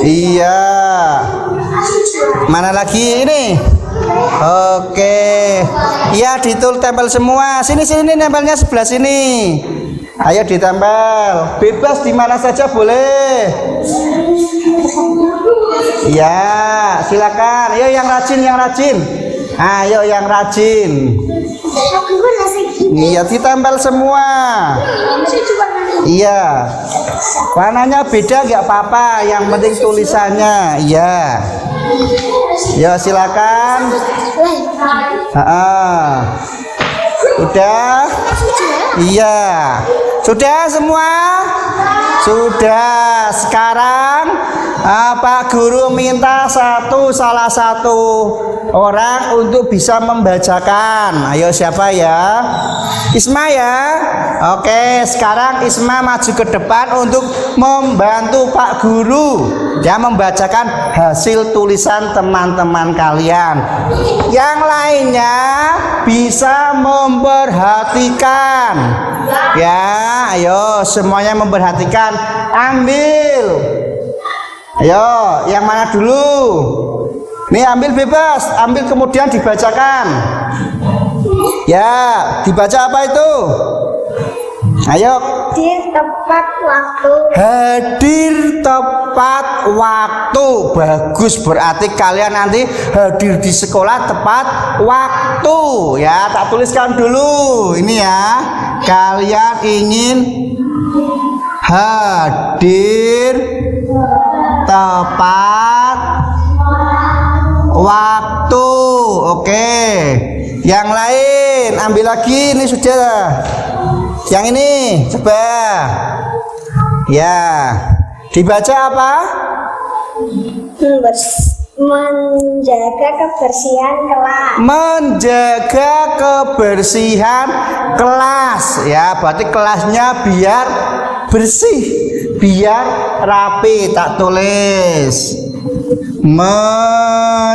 S3: Iya. Mana lagi ini? Oke. Iya, tempel semua. Sini nempelnya sebelah sini. Ayo ditempel. Bebas di mana saja boleh. Iya, silakan. Ayo yang rajin. Ayo yang rajin. Iya, ditempel semua. Iya. Warnanya beda nggak apa-apa, yang penting tulisannya. Iya. Ya silakan. Udah? Iya. Sudah semua? Sudah. Sekarang Pak Guru minta salah satu orang untuk bisa membacakan. Ayo siapa ya? Isma ya. Oke, sekarang Isma maju ke depan untuk membantu Pak Guru ya membacakan hasil tulisan teman-teman kalian. Yang lainnya bisa memperhatikan. Ya, ayo semuanya memperhatikan. Ambil. Ayo, yang mana dulu? Nih ambil bebas, ambil kemudian dibacakan. Ya, dibaca apa itu? Ayo.
S4: Hadir tepat waktu.
S3: Hadir tepat waktu. Bagus, berarti kalian nanti hadir di sekolah tepat waktu. Ya, tak tuliskan dulu. Ini ya. Kalian ingin hadir tepat waktu. Oke. Yang lain ambil lagi, ini sudah. Yang ini coba. Ya. Dibaca apa?
S4: Menjaga kebersihan kelas.
S3: Menjaga kebersihan kelas. Ya, berarti kelasnya biar bersih, biar rapi. Tak tulis. Menjaga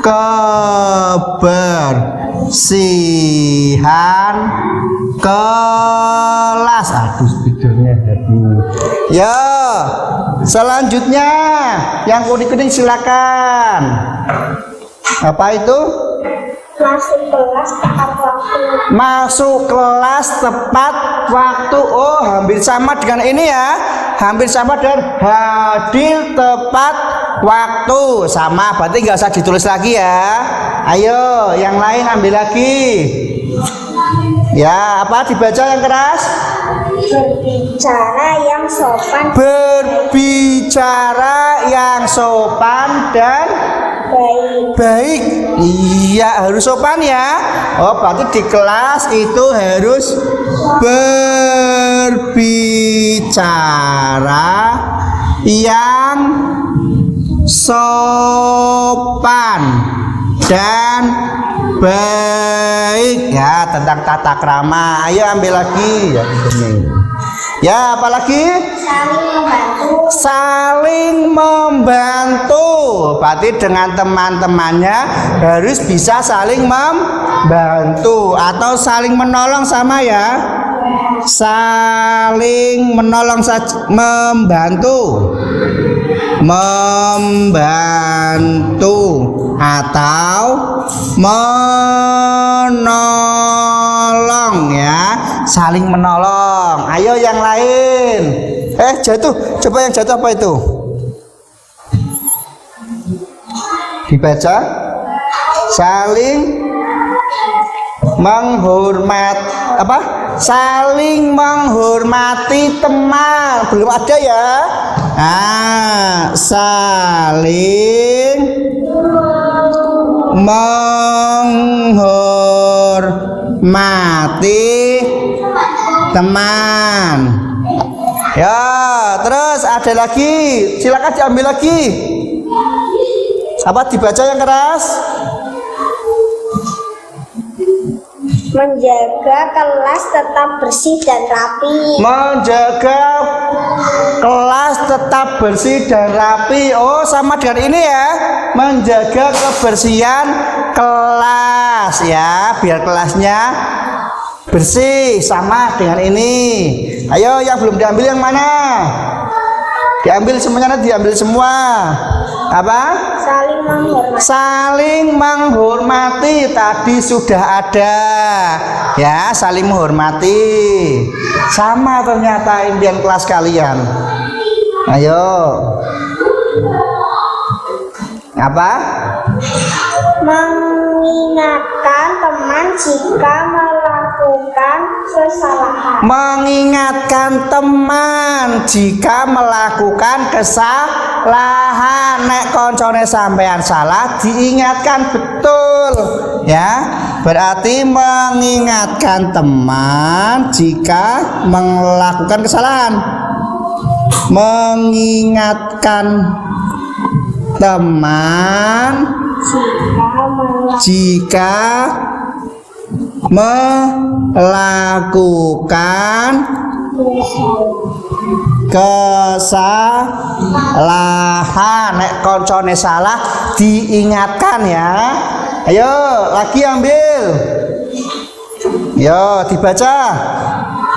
S3: kebersihan kelas. Aduh, spidolnya ya. Selanjutnya yang kuning-kuning silakan. Apa itu?
S4: Masuk kelas tepat waktu.
S3: Masuk kelas tepat waktu. Oh, hampir sama dengan ini ya. Hampir sama dengan hadir tepat waktu. Sama, berarti nggak usah ditulis lagi ya. Ayo, yang lain ambil lagi. Ya, apa dibaca yang keras?
S4: Berbicara yang sopan.
S3: Berbicara yang sopan dan
S4: Baik.
S3: baik. Iya, harus sopan ya. Oh, berarti di kelas itu harus berbicara yang sopan dan baik ya, tentang tata krama. Ayo ambil lagi ya, ya apalagi
S4: Saling membantu.
S3: saling membantu. Berarti dengan teman-temannya harus bisa saling membantu atau saling menolong, sama ya. Saling menolong saja, membantu atau menolong ya, saling menolong. Ayo yang lain. Jatuh, coba yang jatuh apa itu? Dibaca. Saling menghormat apa? Saling menghormati teman. Belum ada ya? Saling menghormati teman. Ya, terus ada lagi. Silakan diambil lagi. Apa dibaca yang keras?
S4: Menjaga kelas tetap bersih dan rapi.
S3: Menjaga kelas tetap bersih dan rapi. Oh, sama dengan ini ya. Menjaga kebersihan kelas ya, biar kelasnya bersih. Sama dengan ini. Ayo, yang belum diambil yang mana? Diambil semuanya, diambil semua. Apa?
S4: Saling menghormati.
S3: Saling menghormati tadi sudah ada ya, saling menghormati. Sama ternyata impian kelas kalian. Ayo. Apa?
S4: Mengingatkan teman jika melakukan kesalahan.
S3: Mengingatkan teman jika melakukan kesalahan. Nek koncone sampean salah, diingatkan betul ya. Berarti mengingatkan teman jika melakukan kesalahan. Mengingatkan teman jika melakukan kesalahan. Nek koncone salah diingatkan ya. Ayo lagi ambil. Yo dibaca.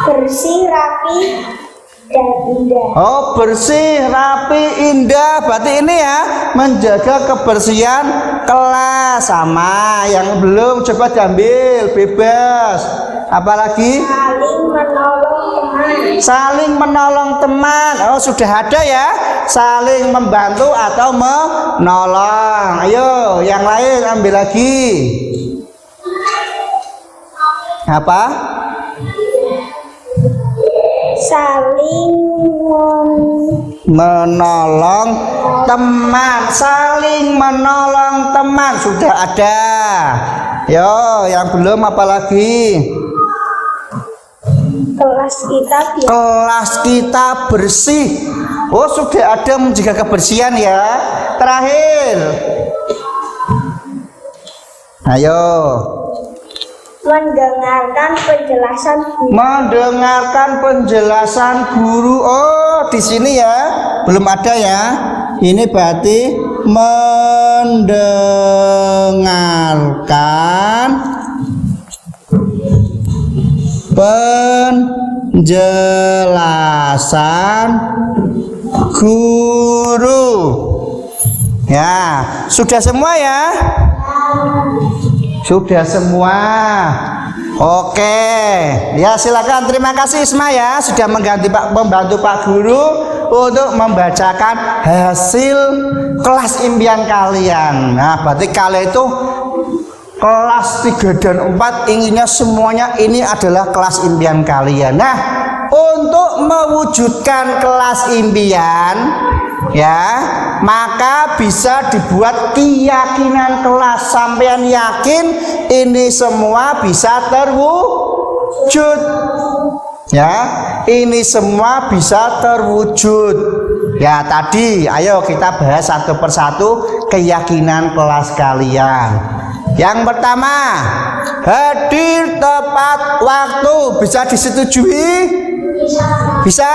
S4: Bersih, rapi, dan indah.
S3: Oh, bersih, rapi, indah. Berarti ini ya menjaga kebersihan kelas. Sama yang belum coba diambil, bebas. Apalagi
S4: Saling menolong teman.
S3: saling menolong teman. Oh, sudah ada ya. Saling membantu atau menolong. Ayo, yang lain ambil lagi. Apa?
S4: Saling
S3: Menolong teman, saling menolong teman sudah ada. Yo, yang belum apa lagi? Kelas kita bersih. Oh, sudah ada menjaga kebersihan ya. Terakhir. Ayo. Mendengarkan penjelasan guru. Oh, di sini ya. Belum ada ya. Ini berarti mendengarkan penjelasan guru. Ya, sudah semua ya? Sudah semua. Oke, ya silakan. Terima kasih Isma ya sudah membantu Pak Guru untuk membacakan hasil kelas impian kalian. Nah, berarti kalian itu kelas 3 dan 4 inginnya semuanya ini adalah kelas impian kalian. Nah, untuk mewujudkan kelas impian ya, maka bisa dibuat keyakinan kelas. Sampean yakin ini semua bisa terwujud ya, ini semua bisa terwujud ya. Tadi ayo kita bahas satu persatu keyakinan kelas kalian. Yang pertama, hadir tepat waktu. Bisa disetujui? Bisa?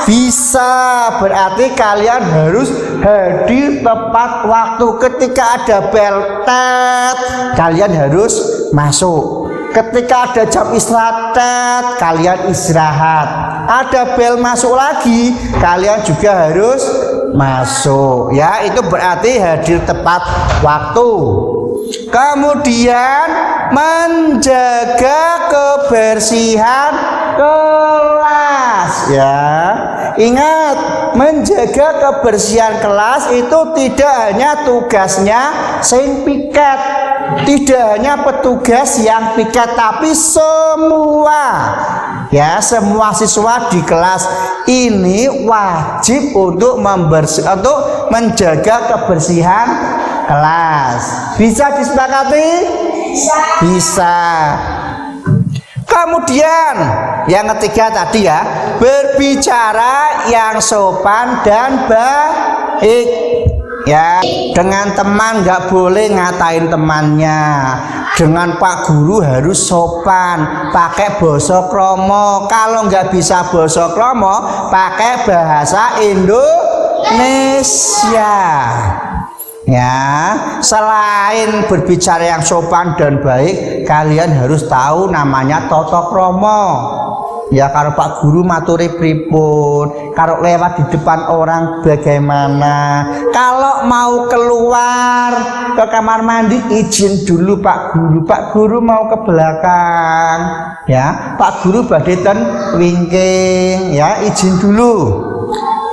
S3: Bisa. Berarti kalian harus hadir tepat waktu. Ketika ada bel tet, kalian harus masuk. Ketika ada jam istirahat tet, kalian istirahat. Ada bel masuk lagi, kalian juga harus masuk. Ya, itu berarti hadir tepat waktu. Kemudian menjaga kebersihan kelas ya. Ingat, menjaga kebersihan kelas itu tidak hanya tugasnya sing piket, tidak hanya petugas yang piket, tapi semua ya, semua siswa di kelas ini wajib untuk menjaga kebersihan kelas. Bisa disepakati? Bisa. Kemudian yang ketiga tadi ya, berbicara yang sopan dan baik ya. Dengan teman nggak boleh ngatain temannya. Dengan Pak Guru harus sopan, pakai basa krama. Kalau nggak bisa basa krama, pakai bahasa Indonesia. Ya, selain berbicara yang sopan dan baik, kalian harus tahu namanya tata krama. Ya, kalau Pak Guru maturi pripun, kalau lewat di depan orang bagaimana, kalau mau keluar ke kamar mandi izin dulu Pak Guru. Pak Guru mau ke belakang, ya. Pak Guru badhe ten wingking, ya, izin dulu.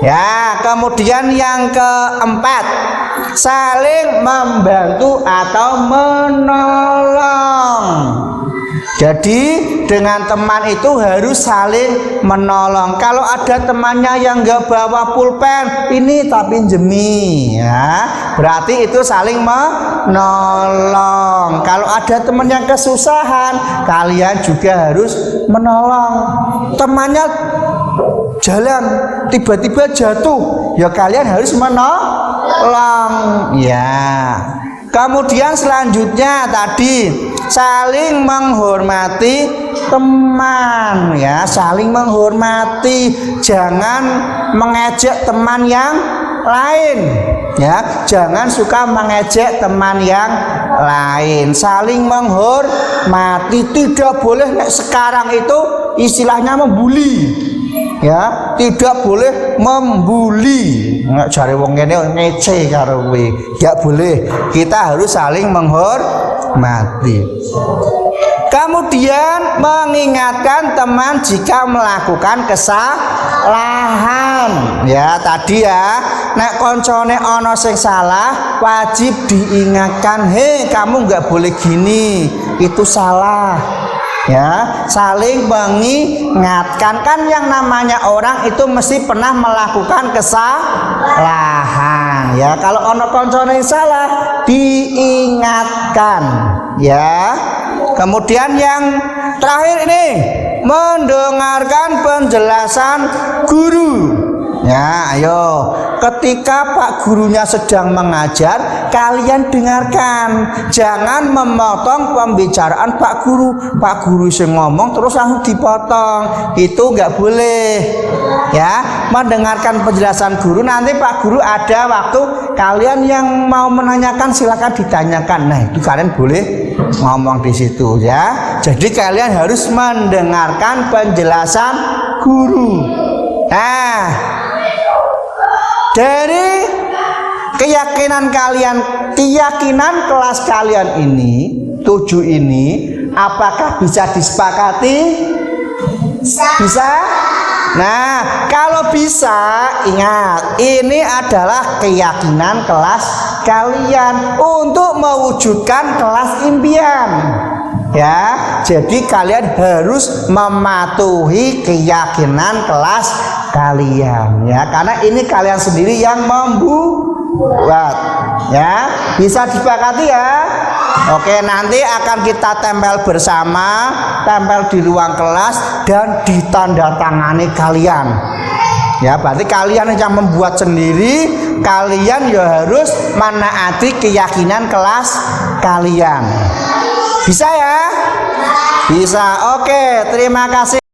S3: Ya, kemudian yang keempat, saling membantu atau menolong. Jadi dengan teman itu harus saling menolong. Kalau ada temannya yang nggak bawa pulpen, ini tak pinjemi ya, berarti itu saling menolong. Kalau ada teman yang kesusahan, kalian juga harus menolong. Temannya jalan tiba-tiba jatuh, ya kalian harus menolong ya. Kemudian selanjutnya tadi saling menghormati teman ya, saling menghormati, jangan mengejek teman yang lain ya, jangan suka mengejek teman yang lain. Saling menghormati, tidak boleh sekarang itu istilahnya membuli ya, tidak boleh membuli. Nggak jare wong kene ngece karo kowe. Nggak boleh. Kita harus saling menghormati. Kemudian mengingatkan teman jika melakukan kesalahan. Ya, tadi ya, nek koncone ana sing salah, wajib diingatkan, "Hei, kamu nggak boleh gini. Itu salah." Ya, saling mengingatkan. Kan yang namanya orang itu mesti pernah melakukan kesalahan. Ya, kalau ana koncone salah, diingatkan. Ya. Kemudian yang terakhir ini, mendengarkan penjelasan guru. Ya, ayo, ketika Pak gurunya sedang mengajar, kalian dengarkan. Jangan memotong pembicaraan Pak Guru. Pak Guru sing ngomong terus langsung dipotong. Itu nggak boleh. Ya, mendengarkan penjelasan guru. Nanti Pak Guru ada waktu, kalian yang mau menanyakan silakan ditanyakan. Nah, itu kalian boleh ngomong di situ ya. Jadi kalian harus mendengarkan penjelasan guru. Nah, dari keyakinan kalian, keyakinan kelas kalian ini 7 ini, apakah bisa disepakati? Bisa? Nah, kalau bisa, ingat, ini adalah keyakinan kelas kalian untuk mewujudkan kelas impian. Ya, jadi kalian harus mematuhi keyakinan kelas kalian, ya, karena ini kalian sendiri yang membuat. Ya, bisa disepakati ya. Oke, nanti akan kita tempel bersama, tempel di ruang kelas dan ditandatangani kalian. Ya, berarti kalian yang membuat sendiri, kalian ya harus menaati keyakinan kelas kalian. Bisa ya? Bisa. Oke, terima kasih.